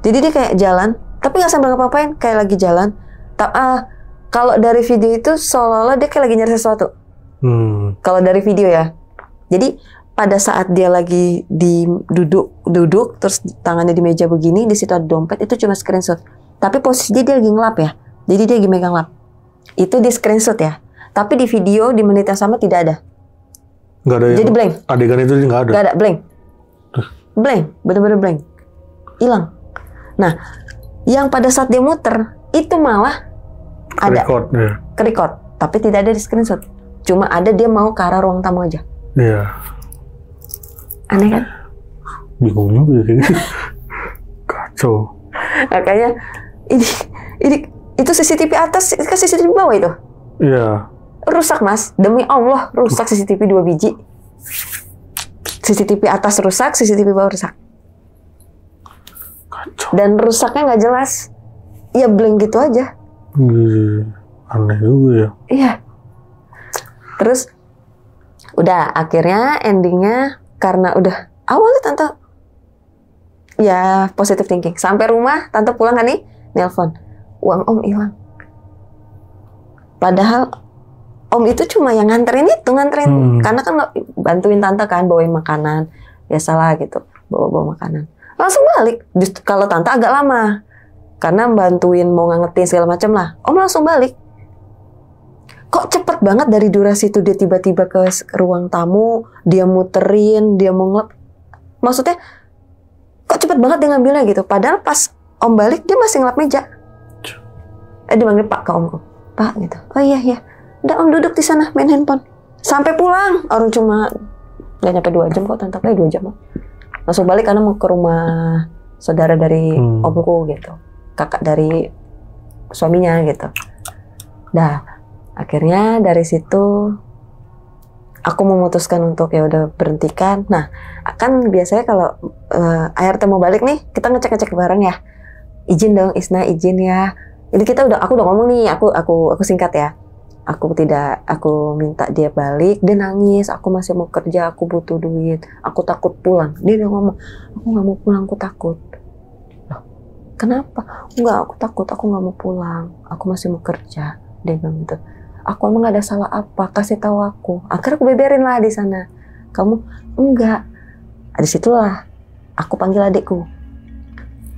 Jadi dia kayak jalan, tapi nggak sambil ngapa-ngapain, kayak lagi jalan. Kalau dari video itu seolah-olah dia kayak lagi nyari sesuatu. Kalau dari video ya. Jadi pada saat dia lagi duduk terus tangannya di meja begini, di situ ada dompet, itu cuma screenshot. Tapi posisinya dia lagi ngelap ya. Jadi dia lagi megang lap. Itu di screenshot ya. Tapi di video di menit yang sama tidak ada. Nggak ada. Jadi blank. Adegan itu nggak ada. Nggak ada, blank. Blank, bener-bener blank. Hilang. Nah, yang pada saat dia muter itu malah ada ke-record, tapi tidak ada di screenshot. Cuma ada dia mau ke arah ruang tamu aja. Iya. Aneh kan? Bingung juga ya. Kacau. Makanya ini itu CCTV atas ke CCTV bawah itu. Iya. Rusak Mas, demi Allah rusak CCTV 2 biji. CCTV atas rusak, CCTV bawah rusak. Kacau. Dan rusaknya nggak jelas. Ya blank gitu aja. Aneh juga ya. Iya. Terus udah akhirnya endingnya karena udah awalnya tante ya positive thinking. Sampai rumah tante pulang kan nih, nelpon. Uang om hilang. Padahal om itu cuma yang nganterin karena kan bantuin tante kan bawain makanan, biasalah gitu, bawa makanan. Langsung balik. Just, kalau tante agak lama karena bantuin mau ngangetin segala macam lah. Om langsung balik. Kok cepet banget dari durasi itu dia tiba-tiba ke ruang tamu, dia muterin, dia mau ngelap. Maksudnya kok cepet banget dia ngambilnya gitu. Padahal pas om balik dia masih ngelap meja. Dia manggil Pak ke omku. Pak gitu. Oh iya. Udah om duduk di sana main handphone. Sampai pulang. Orang cuma gak nyampe 2 jam kok tante. 2 jam. Langsung balik karena mau ke rumah saudara dari omku gitu. Kakak dari suaminya gitu. Dah. Akhirnya dari situ aku memutuskan untuk ya udah berhentikan. Nah, kan biasanya kalau ART mau balik nih, kita ngecek bareng ya. Izin dong Isna, izin ya. Ini aku udah ngomong nih, aku singkat ya. Aku minta dia balik, dia nangis, aku masih mau kerja, aku butuh duit, aku takut pulang. Dia udah ngomong, aku nggak mau pulang, aku takut. Loh, kenapa? Enggak, aku takut, aku nggak mau pulang, aku masih mau kerja. Dia bilang gitu. Aku emang gak ada salah apa, kasih tahu aku. Akhirnya aku beberin lah di sana. Kamu enggak. Disitulah aku panggil adikku.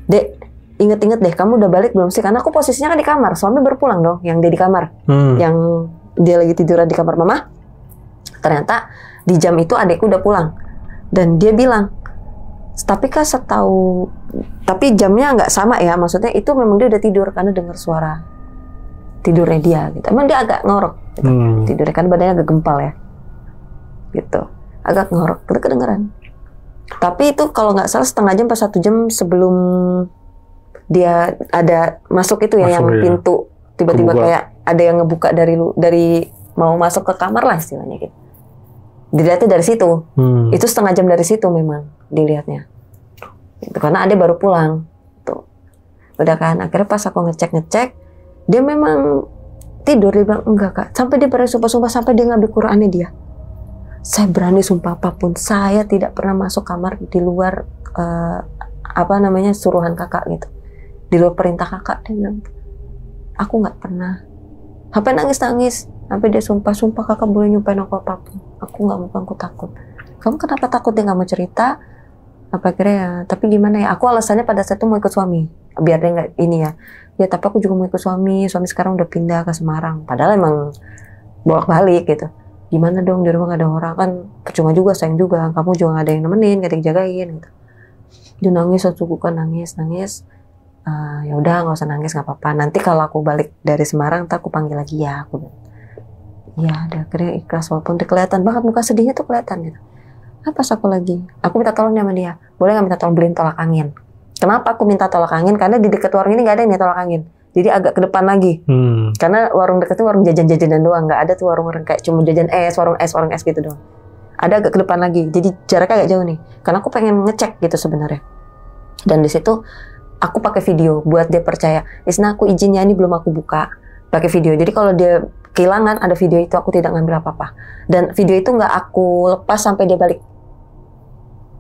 Dek, inget-inget deh, kamu udah balik belum sih? Karena aku posisinya kan di kamar. Suami baru pulang dong, yang dia di kamar, yang dia lagi tiduran di kamar mama. Ternyata di jam itu adikku udah pulang dan dia bilang, tapi jamnya nggak sama ya. Maksudnya itu memang dia udah tidur karena dengar suara tidurnya dia gitu. Emang dia agak ngorok gitu. Tidurnya kan badannya agak gempal ya gitu, agak ngorok, kedengeran. Tapi itu kalau nggak salah setengah jam pas 1 jam sebelum dia ada masuk itu ya, yang pintu tiba-tiba kayak ada yang ngebuka dari mau masuk ke kamar lah istilahnya gitu. Dilihatnya dari situ. Itu setengah jam dari situ memang dilihatnya gitu, karena Ade baru pulang tuh. Udah kan, akhirnya pas aku ngecek dia memang tidur. Dia bilang enggak kak, sampai dia berani sumpah-sumpah, sampai dia ngambil Qurannya dia. Saya berani sumpah apapun, saya tidak pernah masuk kamar di luar suruhan kakak gitu, di luar perintah kakak. Dia bilang aku nggak pernah. Sampai nangis, sampai dia sumpah kakak boleh nyumpain aku apapun, aku nggak mau, aku takut. Kamu kenapa takut? Dia nggak mau cerita. Apa kira ya, tapi gimana ya, aku alasannya pada saat itu mau ikut suami biar dia nggak ini ya, tapi aku juga mau ikut suami sekarang udah pindah ke Semarang, padahal emang bolak-balik gitu. Gimana dong, di rumah gak ada orang, kan percuma juga, sayang juga, kamu juga gak ada yang nemenin, gak ada yang jagain gitu. Dia nangis, nangis. Ya udah nggak usah nangis, nggak apa-apa. Nanti kalau aku balik dari Semarang, ntar aku panggil lagi ya. Aku bilang, ya ada akhirnya ikhlas walaupun dia kelihatan banget muka sedihnya tuh kelihatan gitu. Pas aku minta tolong sama dia, boleh nggak minta tolong beliin tolak angin? Kenapa aku minta tolak angin? Karena di dekat warung ini nggak ada nih tolak angin. Jadi agak ke depan lagi. Karena warung dekatnya warung jajan-jajanan doang, nggak ada tuh warung-warung kayak cuma jajan warung es gitu doang. Ada agak ke depan lagi. Jadi jaraknya agak jauh nih. Karena aku pengen ngecek gitu sebenarnya. Dan di situ aku pakai video buat dia percaya. Isna, aku izinnya ini belum aku buka. Pakai video. Jadi kalau dia kehilangan ada video itu, aku tidak ngambil apa-apa. Dan video itu nggak aku lepas sampai dia balik.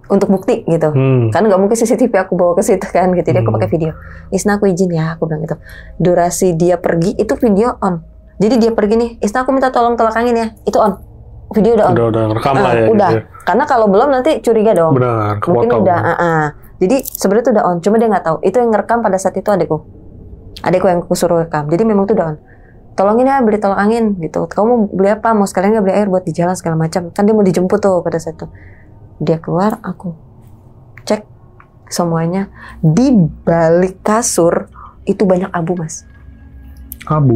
Untuk bukti gitu, karena nggak mungkin CCTV aku bawa ke situ kan gitu, jadi aku pakai video. Isna, aku izin ya, aku bilang gitu. Durasi dia pergi itu video on, jadi dia pergi nih, Isna aku minta tolong tolak angin ya, itu on, video udah on. Udah rekam lah ya. Udah, gitu. Karena kalau belum nanti curiga dong. Benar, mungkin udah. Jadi sebenarnya itu udah on, cuma dia nggak tahu. Itu yang ngerekam pada saat itu adikku yang aku suruh rekam. Jadi memang itu udah on. Tolongin ya beli tolak angin gitu. Kamu mau beli apa? Mau sekalian nggak beli air buat di jalan segala macam. Kan dia mau dijemput tuh pada saat itu. Dia keluar, aku cek semuanya. Di balik kasur itu banyak abu, Mas. Abu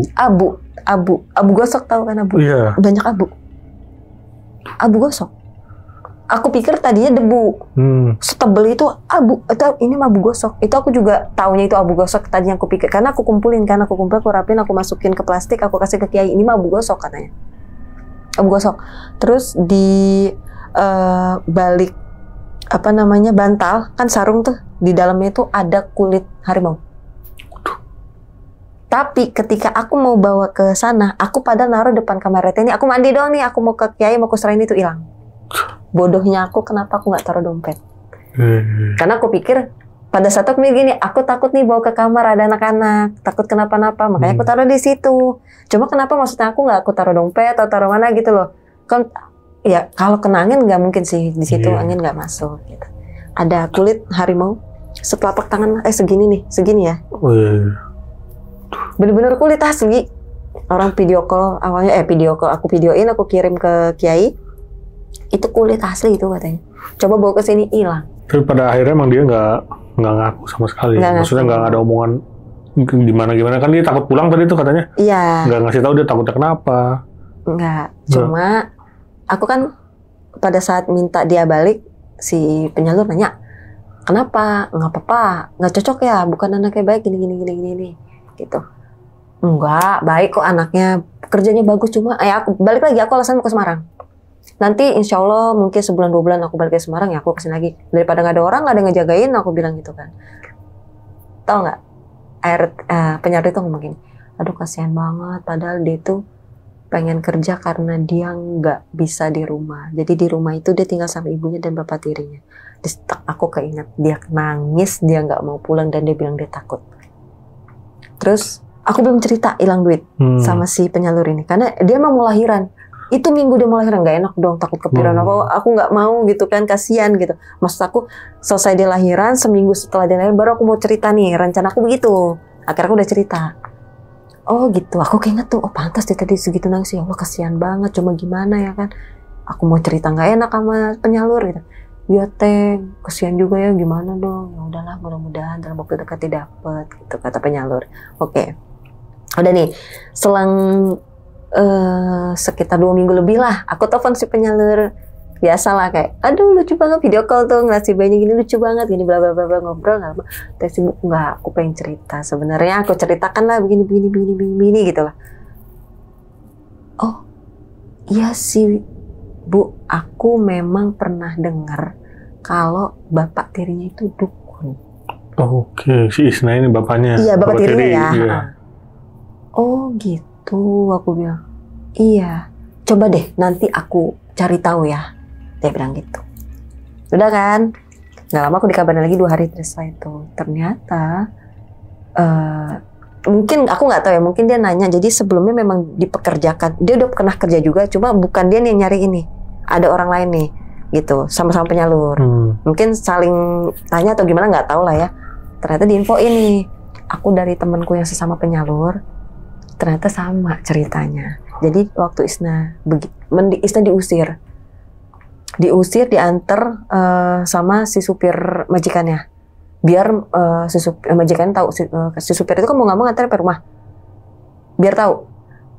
gosok, tahu kan abu? Iya. Banyak abu gosok. Aku pikir tadinya debu. Setebel itu abu. Ini mah abu gosok. Itu aku juga taunya itu abu gosok tadinya aku pikir. Karena aku kumpulin, aku rapin, aku masukin ke plastik, aku kasih ke Kiai. Ini mah abu gosok katanya. Abu gosok. Terus di balik bantal kan sarung tuh, di dalamnya itu ada kulit harimau. Tapi ketika aku mau bawa ke sana, aku pada naruh depan kamar ini, aku mandi doang nih, aku mau ke Kiai, mau ke serahin, itu hilang. Bodohnya aku, kenapa aku nggak taruh dompet? Karena aku pikir pada saat aku gini, aku takut nih bawa ke kamar ada anak-anak, takut kenapa-napa, makanya aku taruh di situ. Cuma kenapa maksudnya aku nggak taruh dompet atau taruh mana gitu loh? Kan ya kalau kena angin nggak mungkin sih di situ, angin nggak masuk gitu. Ada kulit harimau setelapak tangan, segini ya. Bener-bener kulit asli. Orang video call awalnya, aku videoin, aku kirim ke Kiai. Itu kulit asli itu katanya. Coba bawa ke sini, hilang. Tapi pada akhirnya emang dia nggak ngaku sama sekali. Maksudnya nggak ada omongan gimana kan, dia takut pulang tadi tuh katanya. Iya. Nggak ngasih tahu dia takutnya kenapa. Nggak. Cuma aku kan pada saat minta dia balik, si penyalur nanya, kenapa? Nggak apa-apa, nggak cocok ya, bukan anaknya baik, gini, gitu. Enggak, baik kok anaknya, kerjanya bagus, cuma aku balik lagi, aku alasan mau ke Semarang. Nanti insya Allah mungkin sebulan 2 bulan aku balik ke Semarang, ya aku kesini lagi. Daripada nggak ada orang, nggak ada yang ngejagain, aku bilang gitu kan. Tahu nggak? Penyalur itu ngomong gini, aduh kasihan banget, padahal dia tuh pengen kerja karena dia nggak bisa di rumah. Jadi di rumah itu dia tinggal sama ibunya dan bapak tirinya. Aku keinget, dia nangis, dia nggak mau pulang dan dia bilang dia takut. Terus aku belum cerita hilang duit sama si penyalur ini, karena dia mau lahiran. Itu minggu dia mau lahiran, nggak enak dong, takut kepikiran aku nggak mau gitu kan, kasihan gitu. Maksud aku selesai dia lahiran, seminggu setelah dia lahiran baru aku mau cerita nih, rencana aku begitu. Akhirnya aku udah cerita. Oh gitu, aku keinget tuh, oh pantas dia tadi segitu nangis, ya Allah kasihan banget, cuma gimana ya kan. Aku mau cerita nggak enak sama penyalur gitu. Ya teh, kasihan juga ya, gimana dong. Ya udahlah, mudah-mudahan dalam waktu dekat didapat gitu, kata penyalur. Oke. Udah nih, selang sekitar 2 minggu lebih lah, aku telepon si penyalur. Biasalah kayak, aduh lucu banget, video call tuh ngeliat si bayinya gini lucu banget, gini bla bla bla, ngobrol nggak lama. Terus sibuk nggak, aku pengen cerita. Sebenarnya aku ceritakan lah begini gitu lah. Oh iya sih Bu, aku memang pernah dengar kalau bapak tirinya itu dukun. Oke, si Isna ini bapaknya. Iya, bapak tirinya ya. Iya. Oh gitu, aku bilang. Iya, coba deh nanti aku cari tahu ya. Dia bilang gitu. Udah kan? Nggak lama aku dikabarin lagi 2 hari setelah itu. Ternyata mungkin aku nggak tahu ya, mungkin dia nanya. Jadi sebelumnya memang dipekerjakan. Dia udah pernah kerja juga, cuma bukan dia yang nyari ini. Ada orang lain nih, gitu. Sama-sama penyalur. Mungkin saling tanya atau gimana, nggak tahu lah ya. Ternyata diinfo ini. Aku dari temanku yang sesama penyalur. Ternyata sama ceritanya. Jadi waktu Isna diusir, diantar sama si supir majikannya. biar majikan tahu si supir itu kan mau nggak mau nganter ke rumah, biar tahu.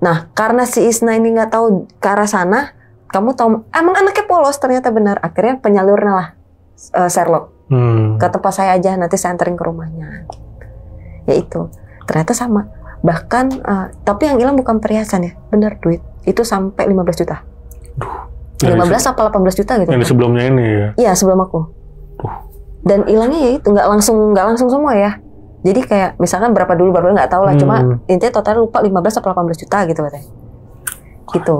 Nah karena si Isna ini nggak tahu ke arah sana, kamu tahu emang anaknya polos ternyata benar. Akhirnya penyalurnya lah Sherlock ke tempat saya aja, nanti saya anterin ke rumahnya. Ya itu ternyata sama. Bahkan tapi yang hilang bukan perhiasan ya, benar duit itu sampai 15 juta. 15 apa 18 juta gitu. Yang sebelumnya ini ya? Iya sebelum aku. Dan hilangnya ya itu nggak langsung semua ya. Jadi kayak misalkan berapa dulu nggak tahu lah. Cuma intinya total lupa 15 atau 18 juta gitu katanya. Gitu.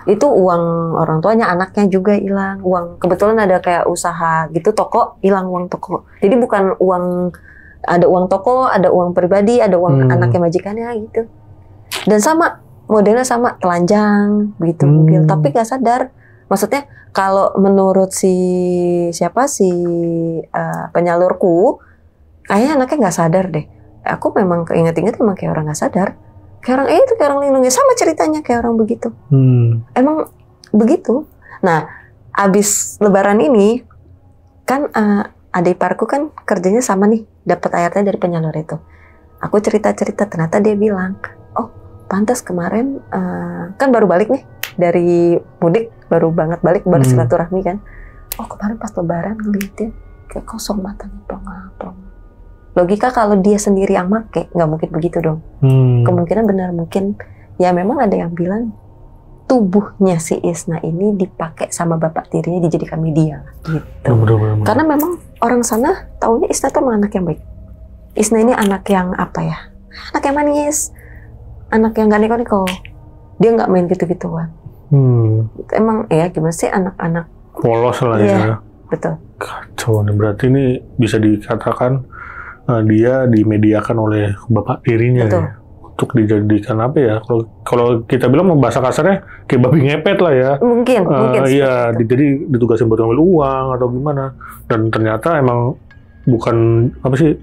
Itu uang orang tuanya, anaknya juga hilang. Uang kebetulan ada kayak usaha gitu, toko hilang uang toko. Jadi bukan uang, ada uang toko, ada uang pribadi, ada uang anaknya majikannya gitu. Dan sama modelnya sama telanjang begitu mungkin, tapi nggak sadar. Maksudnya kalau menurut penyalurku, kayaknya anaknya nggak sadar deh. Aku memang keinget-inget emang kayak orang nggak sadar. Kayak orang itu kayak orang lindungi, sama ceritanya kayak orang begitu. Emang begitu. Nah, abis Lebaran ini kan adik iparku kan kerjanya sama nih, dapat ART dari penyalur itu. Aku cerita-cerita, ternyata dia bilang, oh pantas kemarin kan baru balik nih dari mudik, baru banget balik, baru silaturahmi kan. Oh kemarin pas Lebaran ngeliatin kayak kosong matanya, plong. Logika kalau dia sendiri yang make, nggak mungkin begitu dong. Kemungkinan benar, mungkin ya memang ada yang bilang tubuhnya si Isna ini dipakai sama bapak tirinya, dijadikan media gitu. Bener. Karena memang orang sana taunya Isna tuh emang anak yang baik. Isna ini anak yang apa ya? Anak yang manis, anak yang gak neko-neko. Dia nggak main gitu-gituan. Emang ya gimana sih anak-anak polos lah ya. Betul. Kacau nih, berarti ini bisa dikatakan dia dimediakan oleh bapak tirinya ya, untuk dijadikan apa ya? Kalau kita bilang bahasa kasarnya kayak babi ngepet lah ya. Mungkin. Iya, jadi ditugasin buat ngambil uang atau gimana. Dan ternyata emang bukan apa sih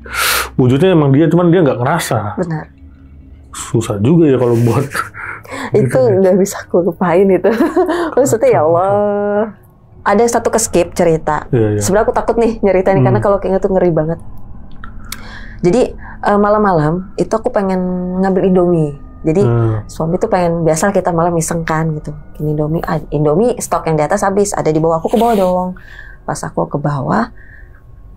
wujudnya, emang dia, cuman dia nggak ngerasa. Benar. Susah juga ya kalau buat. Itu nggak bisa aku lupain itu. Maksudnya ya Allah. Ada satu ke-skip cerita. Iya. Sebenarnya aku takut nih nyeritain karena kalau kayaknya tuh ngeri banget. Jadi malam-malam itu aku pengen ngambil Indomie. Jadi suami tuh pengen, biasa kita malam iseng kan gitu. Ini Indomie stok yang di atas habis, ada di bawah, aku ke bawah dong. Pas aku ke bawah,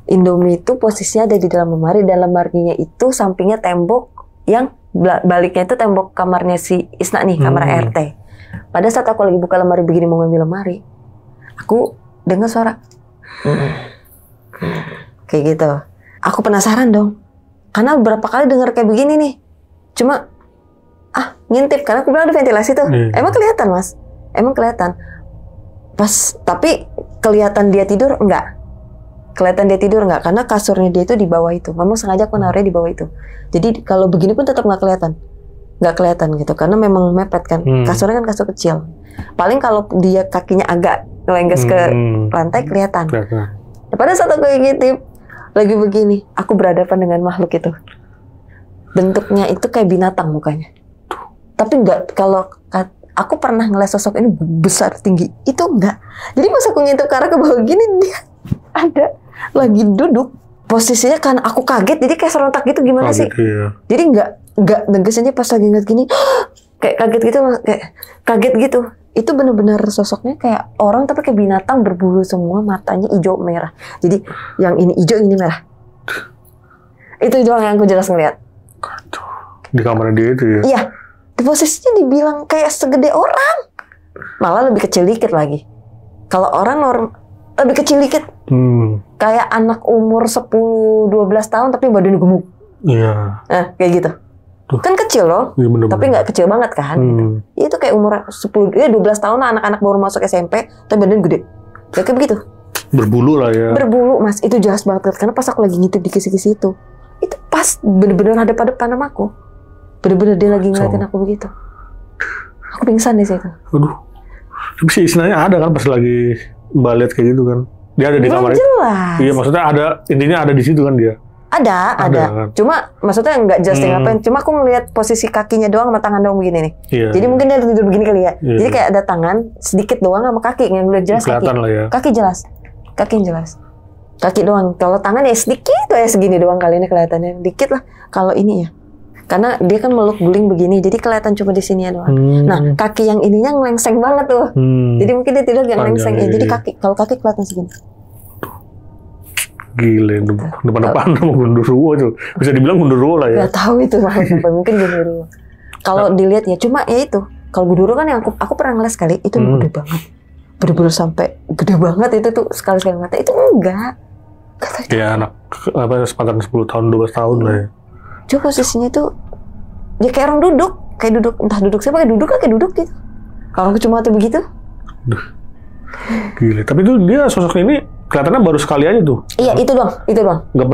Indomie itu posisinya ada di dalam lemari, dan lemarinya itu sampingnya tembok yang baliknya itu tembok kamarnya si Isna nih, kamar RT. Pada saat aku lagi buka lemari begini mau ngambil lemari, aku dengar suara kayak gitu. Aku penasaran dong. Karena beberapa kali dengar kayak begini nih. Cuma ngintip karena aku bilang ada ventilasi tuh. Emang kelihatan, Mas? Emang kelihatan. Tapi kelihatan dia tidur enggak? Kelihatan dia tidur enggak? Karena kasurnya dia itu di bawah itu. Memang sengaja aku naruhnya di bawah itu. Jadi kalau begini pun tetap enggak kelihatan. Enggak kelihatan gitu. Karena memang mepet kan. Kasurnya kan kasur kecil. Paling kalau dia kakinya agak ngelengges ke lantai kelihatan. Pada saat aku ngintip lagi begini, aku berhadapan dengan makhluk itu. Bentuknya itu kayak binatang mukanya. Tapi enggak, kalau aku pernah ngeliat sosok ini besar, tinggi. Itu enggak. Jadi pas aku ngintip ke arah ke bawah gini, dia ada lagi duduk. Posisinya kan aku kaget, jadi kayak serentak gitu, gimana sih? Iya. Jadi enggak neges aja pas lagi ngeliat gini, kayak kaget gitu. Itu benar-benar sosoknya kayak orang tapi kayak binatang, berbulu semua, matanya hijau merah. Jadi yang ini hijau, ini merah. Itu doang yang aku jelas ngeliat. Di kamar dia itu ya? Iya. Di posisinya dibilang kayak segede orang. Malah lebih kecil dikit lagi. Kalau orang lebih kecil dikit. Kayak anak umur 10-12 tahun tapi badannya gemuk. Iya. Nah, kayak gitu. Kan kecil loh, ya, tapi nggak kecil banget kan. Gitu. Itu kayak umur 12 tahun lah, anak-anak baru masuk SMP, tapi badan gede. Ya, kayak begitu. Berbulu lah ya. Berbulu, Mas. Itu jelas banget. Karena pas aku lagi ngintip di kisi-kisi itu pas bener-bener hadap-hadapan sama aku. Bener-bener dia lagi ngeliatin aku begitu. Aku pingsan di situ. Aduh. Tapi si Isnanya ada kan pas lagi balet kayak gitu kan. Dia ada di kamar itu. Jelas. Iya, maksudnya intinya ada di situ kan dia. Ada. Kan? Cuma maksudnya nggak jelas ngapain. Cuma aku ngeliat posisi kakinya doang sama tangan doang begini nih. Iya. Jadi mungkin dia tidur begini kali ya. Iya. Jadi kayak ada tangan sedikit doang sama kaki yang udah jelas. Kelihatan kaki. Lah ya. Kaki jelas. Kaki yang jelas. Kaki doang. Kalau tangan ya sedikit ya segini doang kali ini kelihatannya. Dikit lah kalau ini ya. Karena dia kan meluk guling begini, jadi kelihatan cuma di sini doang. Nah, kaki yang ininya ngelengseng banget tuh. Jadi mungkin dia tidur yang ngelengseng ya. Jadi kalau kaki kelihatan segini. Gile, depan-depan sama Gundurwo tuh. Bisa dibilang Gundurwo lah ya. Gak tahu itu mungkin Gundurwo. Kalau dilihat ya, cuma ya itu. Kalau Gundurwo kan yang aku pernah ngeliat sekali, itu gede banget. Bener-bener sampai gede banget itu tuh sekali-sekali mata. Itu enggak. Ya anak sepantaran 10 tahun, 12 tahun lah ya. Coba posisinya tuh dia kayak orang duduk, entah duduk siapa, kayak duduk gitu. Kalau aku cuma tuh begitu. Gila, tapi itu dia sosok ini kelihatannya baru sekali aja tuh. Iya, itu doang. Nggak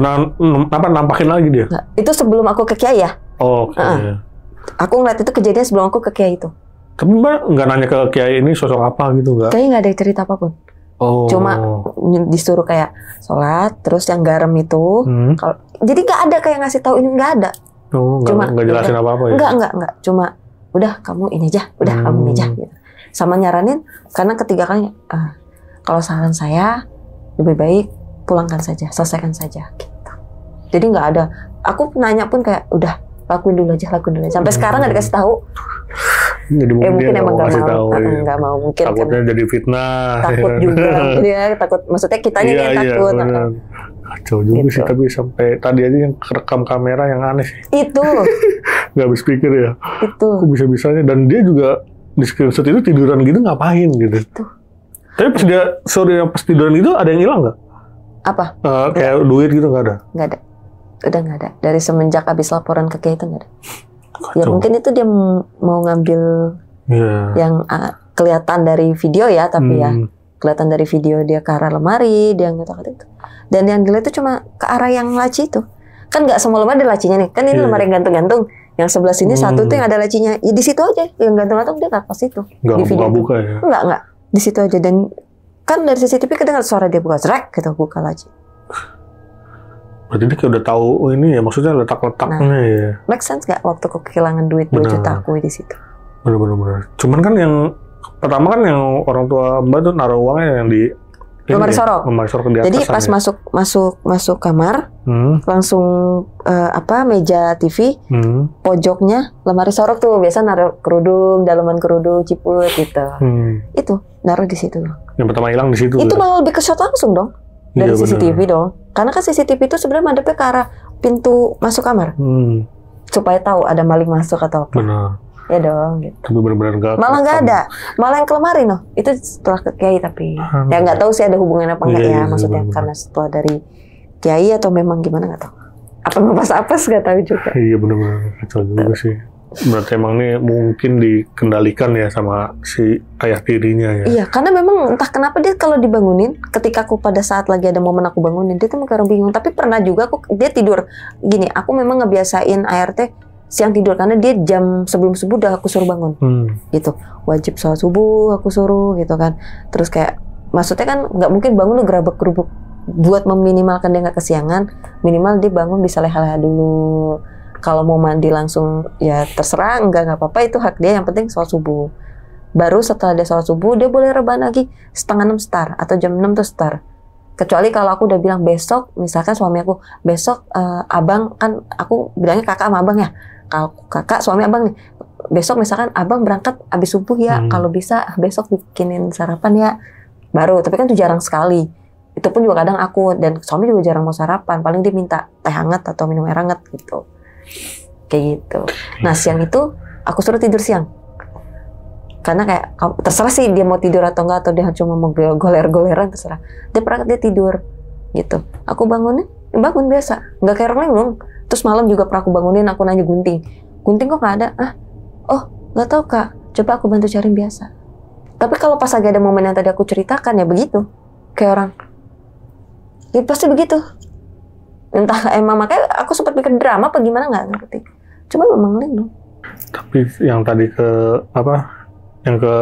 pernah nampakin lagi dia. Nggak. Itu sebelum aku ke Kiai ya. Oh, oke. Okay. Aku ngeliat itu kejadian sebelum aku ke Kiai itu. Tapi Mbak nggak nanya ke Kiai ini sosok apa gitu nggak? Kayaknya nggak ada cerita apapun. Oh. Cuma disuruh kayak sholat, terus yang garam itu. Jadi nggak ada kayak ngasih tahu ini, nggak ada. Oh, nggak jelasin apa-apa ya? Enggak. Cuma udah kamu ini aja, kamu ini aja. Gitu. Sama nyaranin, karena ketiga kali kalau saran saya lebih baik pulangkan saja, selesaikan saja. Gitu. Jadi nggak ada. Aku nanya pun kayak udah lakuin dulu aja. Sampai sekarang nggak dikasih tahu. Jadi mungkin emang nggak mau, tahu, ya. Nggak mau mungkin. Takutnya jadi fitnah. Takut juga, dia takut. Maksudnya kitanya yang takut. Kacau juga gitu. Sih, tapi sampai tadi aja yang kerekam kamera yang aneh sih. Itu. Nggak habis pikir ya. Itu. Kok bisa-bisanya, dan dia juga di screenshot itu tiduran gitu ngapain gitu. Itu. Tapi pas tiduran itu ada yang hilang nggak? Apa? Kayak duit gitu nggak ada? Nggak ada. Udah nggak ada. Dari semenjak habis laporan ke Kiai itu nggak ada. Kacau. Ya mungkin itu dia mau ngambil yang kelihatan dari video ya, tapi ya kelihatan dari video dia ke arah lemari, dia ngetok itu. Dan yang dilihat itu cuma ke arah yang laci itu. Kan nggak semua lemari ada lacinya nih. Kan ini lemari yang gantung-gantung. Yang sebelah sini satu tuh yang ada lacinya. Ya di situ aja. Yang gantung-gantung dia nggak pas itu. Nggak buka ya? Nggak. Di situ aja. Dan kan dari CCTV kedengar suara dia buka zrek gitu, buka laci. Berarti dia kayak udah tahu ini ya, maksudnya letak-letaknya ya. Make sense nggak waktu aku kehilangan duit 2 juta aku di situ? Bener. Cuman kan yang pertama kan yang orang tua Mbak tuh naruh uangnya yang di lemari sorok. Di atas. Jadi pas masuk kamar, langsung meja TV, pojoknya lemari sorok tuh biasa naruh kerudung, dalaman kerudung, ciput gitu. Itu naruh di situ. Yang pertama hilang di situ. Itu malah lebih ke shot langsung dong. Dari CCTV dong. Karena kan CCTV itu sebenarnya madepnya ke arah pintu masuk kamar. Supaya tahu ada maling masuk atau apa. Benar. Ya dong gitu. Tapi benar-benar enggak. Malah nggak ada. Malah yang ke lemari noh. Itu setelah ke Kiai tapi. Ya nggak tahu sih ada hubungannya apa enggak ya. Maksudnya bener. Karena setelah dari Kiai atau memang gimana nggak tahu. Apa ngepas-apas nggak tahu juga. Iya benar-benar kacau juga sih. Berarti emang ini mungkin dikendalikan ya sama si ayah tirinya ya. Iya, karena memang entah kenapa dia kalau dibangunin, ketika aku pada saat lagi ada momen aku bangunin, dia tuh kayak bingung. Tapi pernah juga dia tidur gini, aku memang ngebiasain ART siang tidur karena dia jam sebelum subuh udah aku suruh bangun. Gitu. Wajib sholat subuh aku suruh gitu kan. Terus kayak maksudnya kan nggak mungkin bangun lu gerabak-gerubuk. Buat meminimalkan dia nggak kesiangan, minimal dia bangun bisa leha-leha dulu. Kalau mau mandi langsung ya terserah, nggak apa-apa, itu hak dia, yang penting sholat subuh. Baru setelah dia sholat subuh dia boleh rebahan lagi 5:30 start atau jam 6 tuh start. Kecuali kalau aku udah bilang besok, misalkan suami aku besok abang, kan aku bilangnya kakak sama abang ya, kalau kakak suami abang nih, besok misalkan abang berangkat abis subuh ya, kalau bisa besok bikinin sarapan ya, baru. Tapi kan itu jarang sekali. Itu pun juga kadang aku dan suami juga jarang mau sarapan, paling dia minta teh hangat atau minum air hangat gitu. Kayak gitu. Nah siang itu aku suruh tidur siang. Karena kayak terserah sih dia mau tidur atau enggak, atau dia cuma mau goler-goleran, terserah. Dia berangkat dia tidur gitu. Aku bangun biasa, nggak kayak orang linglung. Terus malam juga pernah aku bangunin, aku nanya Gunting kok nggak ada? Oh nggak tahu kak, coba aku bantu cariin biasa. Tapi kalau pas lagi ada momen yang tadi aku ceritakan ya begitu, kayak orang, ya pasti begitu. Entah emang makanya aku sempat bikin drama apa gimana nggak ngerti. Cuma memang linglung. Tapi yang tadi yang ke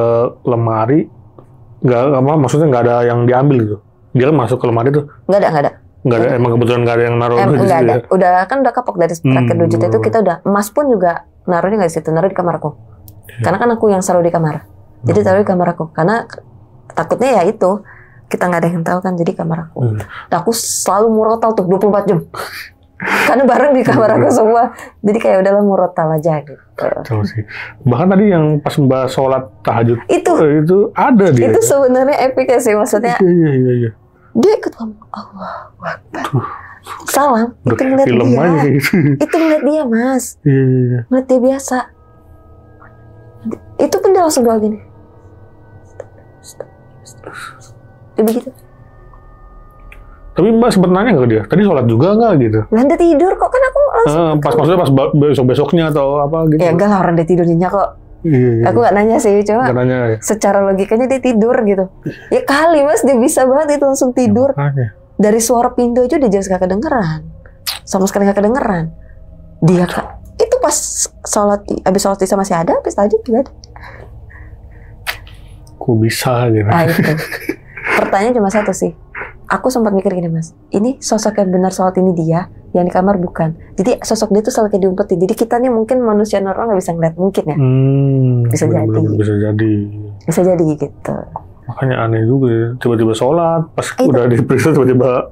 lemari maksudnya nggak ada yang diambil gitu. Dia kan masuk ke lemari tuh. Nggak ada. Emang kebetulan nggak ada yang naruh di situ ya. Udah kapok dari terakhir 2 juta itu kita udah. Emas pun juga naruhnya nggak di situ, naruh di kamarku. Karena kan aku yang selalu di kamar. Jadi taruh di kamar aku. Karena takutnya ya itu kita nggak ada yang tahu kan, jadi kamar aku. Dan aku selalu murotal tuh 24 jam. Karena bareng di kamar aku semua. Jadi kayak udahlah murotal aja gitu. Kacau sih. Bahkan tadi yang pas Mbak sholat tahajud Itu ada dia. Itu sebenarnya epic ya sih, maksudnya. Iya. Dia ikut ngomong Allahu Akbar. Salam. Itu ngeliat film dia. aja gitu. Itu ngeliat dia, Mas. Iya. Ngeliat dia biasa. Itu pun dia langsung doa gini. Dia begitu. Tapi Mbak sempat nanya ke dia, tadi sholat juga nggak gitu? Nanti tidur kok, kan aku langsung. Maksudnya pas besok-besoknya atau apa gitu? Ya enggak lah, orang dia tidur nyenyak kok. Iya. Aku nggak nanya sih, cuma nanya, ya. Secara logikanya dia tidur gitu. Ya kali Mas, dia bisa banget itu langsung tidur. Ya, dari suara pintu aja udah jelas gak kedengeran. Sama sekali gak kedengeran. Dia itu pas sholat, abis sholat isya masih ada, abis tahajud juga ada. Kok bisa gitu? Nah itu. Pertanyaan cuma satu sih. Aku sempat mikir gini Mas, ini sosok yang benar sholat ini dia, yang di kamar bukan. Jadi sosok dia tuh selalu kayak diumpetin. Jadi kita nih mungkin manusia normal gak bisa ngeliat, mungkin ya. Bisa jadi. Bisa jadi gitu. Makanya aneh juga ya, tiba-tiba sholat, pas udah diperiksa tiba-tiba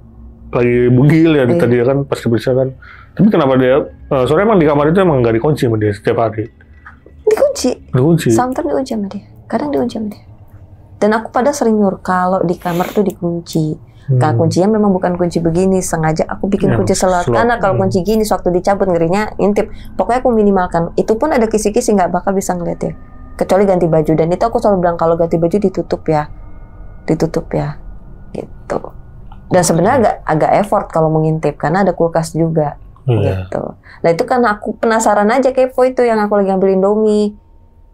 lagi bugil ya, tadi kan pas diperiksa kan. Tapi kenapa dia, soalnya emang di kamar itu emang nggak dikunci sama dia setiap hari? Dikunci? Sometimes dikunci sama dia, kadang dikunci sama dia. Dan aku pada sering nyuruh, kalau di kamar tuh dikunci. Nah kuncinya memang bukan kunci begini, sengaja aku bikin kunci slot. Karena kalau kunci gini, sewaktu dicabut ngerinya intip. Pokoknya aku minimalkan, itu pun ada kisi-kisi nggak bakal bisa ngeliat ya. Kecuali ganti baju, dan itu aku selalu bilang kalau ganti baju ditutup ya gitu. Dan sebenarnya agak effort kalau mengintip karena ada kulkas juga gitu. Nah itu karena aku penasaran aja, kepo itu yang aku lagi ambil Indomie,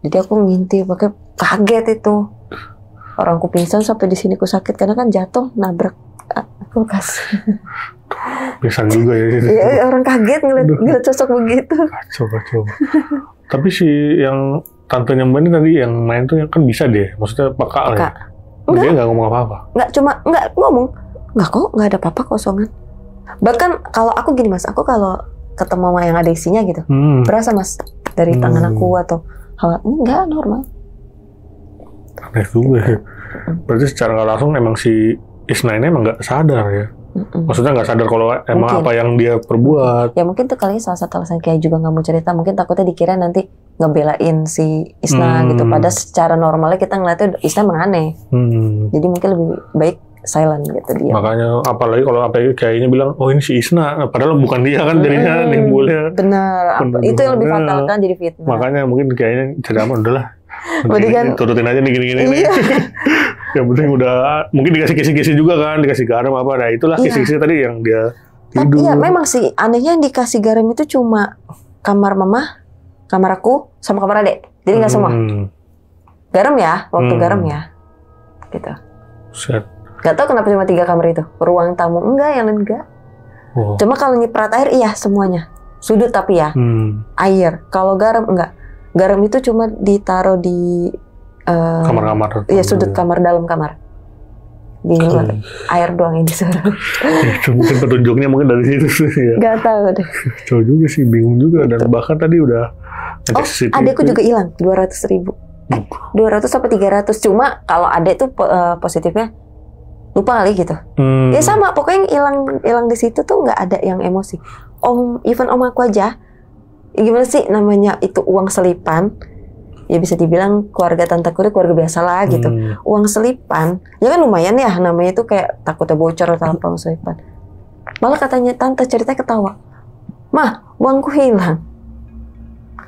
jadi aku ngintip, pakai kaget itu orang ku pingsan sampai di sini ku sakit karena kan jatuh nabrak kulkas. Pingsan juga ya. Ya orang kaget ngeliat sosok begitu. Kacau. Tapi si yang tantenya Mbak ini tadi yang main tuh kan bisa deh, maksudnya peka lah ya? Dia nggak ngomong apa-apa? Nggak ngomong. Nggak kok, nggak ada apa-apa, kosongan. Bahkan kalau aku gini Mas, aku kalau ketemu sama yang ada isinya gitu, berasa Mas, dari tangan aku atau hal ini nggak normal. Aneh juga ya. Berarti secara nggak langsung emang si Isna ini emang nggak sadar ya? Maksudnya nggak sadar kalau emang mungkin apa yang dia perbuat. Ya mungkin tuh kali salah satu alasan kayak juga nggak mau cerita, mungkin takutnya dikira nanti ngebelain si Isna gitu. Padahal secara normalnya kita ngeliatnya Isna emang aneh. Jadi mungkin lebih baik silent gitu dia. Makanya apalagi kalau kayaknya bilang, oh ini si Isna, padahal bukan dia kan jadinya nimbulnya. Bener, itu yang lebih fatal kan, jadi fitnah. Makanya mungkin kayaknya cerita udahlah. Kan, turutin aja nih gini-gini. Iya. Yang penting udah, mungkin dikasih kisi-kisi juga kan, dikasih garam apa, nah itulah kisi-kisi tadi yang dia tidur. Iya, memang sih anehnya yang dikasih garam itu cuma kamar mama, kamar aku, sama kamar adek. Jadi nggak semua. Garam ya, waktu garam ya, gitu. Set. Gak tau kenapa cuma 3 kamar itu. Ruang tamu enggak, yang lain enggak. Cuma kalau nyiprat air iya semuanya. Sudut tapi ya, air. Kalau garam enggak. Garam itu cuma ditaruh di kamar-kamar. Iya, sudut kamar, dalam kamar. Di luar. Air doang yang disuruh. Mungkin petunjuknya mungkin dari situ ya. Gak tahu deh. Coba juga sih, bingung juga. Dan bahkan tadi udah adekku juga hilang 200.000. 200 sampai 300. Cuma kalau adek tuh positifnya lupa kali gitu. Ya sama, pokoknya hilang di situ tuh nggak ada yang emosi. Even om aku aja, gimana sih namanya itu uang selipan? Ya bisa dibilang keluarga tanteku itu keluarga biasa lah gitu. Uang selipan, ya kan lumayan ya, namanya itu kayak takutnya bocor atau apa uang selipan. Malah katanya tante ceritanya ketawa, mah uangku hilang.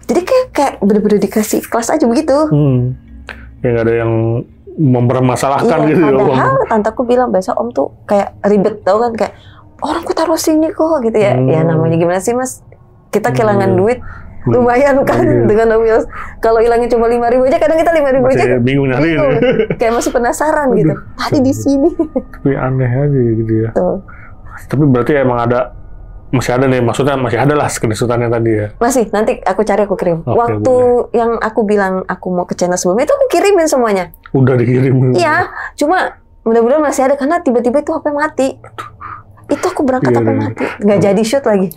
Jadi kayak bener-bener dikasih kelas aja begitu. Ya nggak ada yang mempermasalahkan gitu. Padahal tanteku bilang biasa om tuh kayak ribet, tau kan, kayak orang ku taruh sini kok gitu ya. Ya namanya gimana sih Mas, kita kehilangan duit lumayan kan dengan Om. Kalau hilangnya cuma 5.000 aja, kadang kita 5.000 aja bingung nyari kayak masih penasaran gitu. Tadi di sini. Tapi aneh aja gitu ya. Tapi berarti emang masih ada nih, maksudnya masih ada lah screenshotannya tadi ya. Masih, nanti aku cari, aku kirim. Waktu yang aku bilang aku mau ke channel sebelumnya itu aku kirimin semuanya. Udah dikirim. Iya, cuma mudah-mudahan masih ada karena tiba-tiba itu HP mati. Itu aku berangkat HP mati, nggak jadi shoot lagi.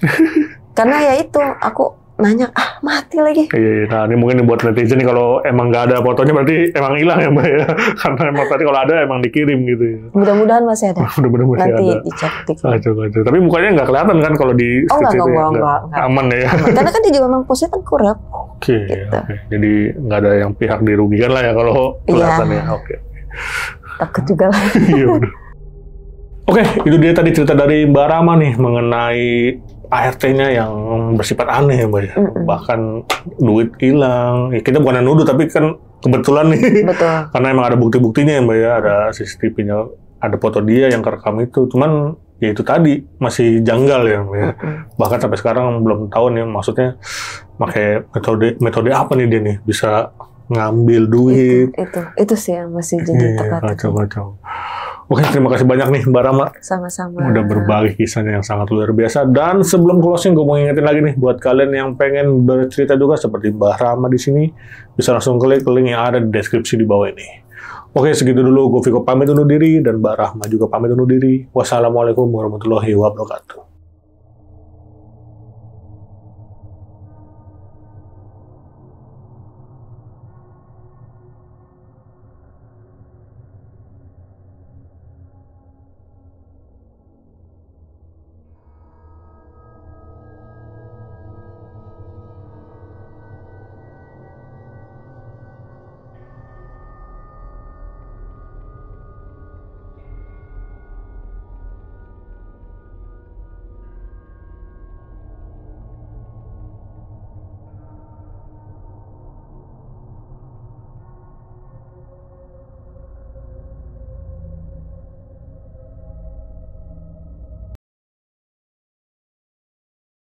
Karena ya itu aku nanya, mati lagi. Iya, nah ini mungkin buat netizen nih, kalau emang nggak ada fotonya berarti emang hilang ya Mbak ya. Karena emang tadi kalau ada emang dikirim gitu ya. Mudah-mudahan masih ada. Mudah-mudahan masih Nanti ada. dicek. Kacau. Tapi mukanya nggak kelihatan kan kalau di Oh sketch itu ya? enggak. Aman ya. Karena kan dia juga memang posnya tengkurap. Oke. Jadi nggak ada yang pihak dirugikan lah ya kalau kelihatan ya. Oke. Takut juga lah. Iya udah. Oke, itu dia tadi cerita dari Mbak Rama nih mengenai ART-nya yang bersifat aneh ya Mbak ya. Bahkan duit hilang. Ya, kita bukan nuduh tapi kan kebetulan nih. Betul. Karena emang ada bukti-buktinya ya Mbak ya. Ada CCTV-nya, ada foto dia yang kerekam itu. Cuman ya itu tadi masih janggal ya Mbak ya. Bahkan sampai sekarang belum tahu nih maksudnya pakai metode apa nih dia nih bisa ngambil duit. Itu sih yang masih jadi teka-teki. Kacau. Oke, terima kasih banyak nih Mbak Rama. Sama-sama. Udah berbagi kisahnya yang sangat luar biasa. Dan sebelum closing, gue mau ngingetin lagi nih buat kalian yang pengen bercerita juga seperti Mbak Rama di sini, bisa langsung klik link yang ada di deskripsi di bawah ini. Oke, segitu dulu. Gue Viko pamit undur diri dan Mbak Rama juga pamit undur diri. Wassalamualaikum warahmatullahi wabarakatuh.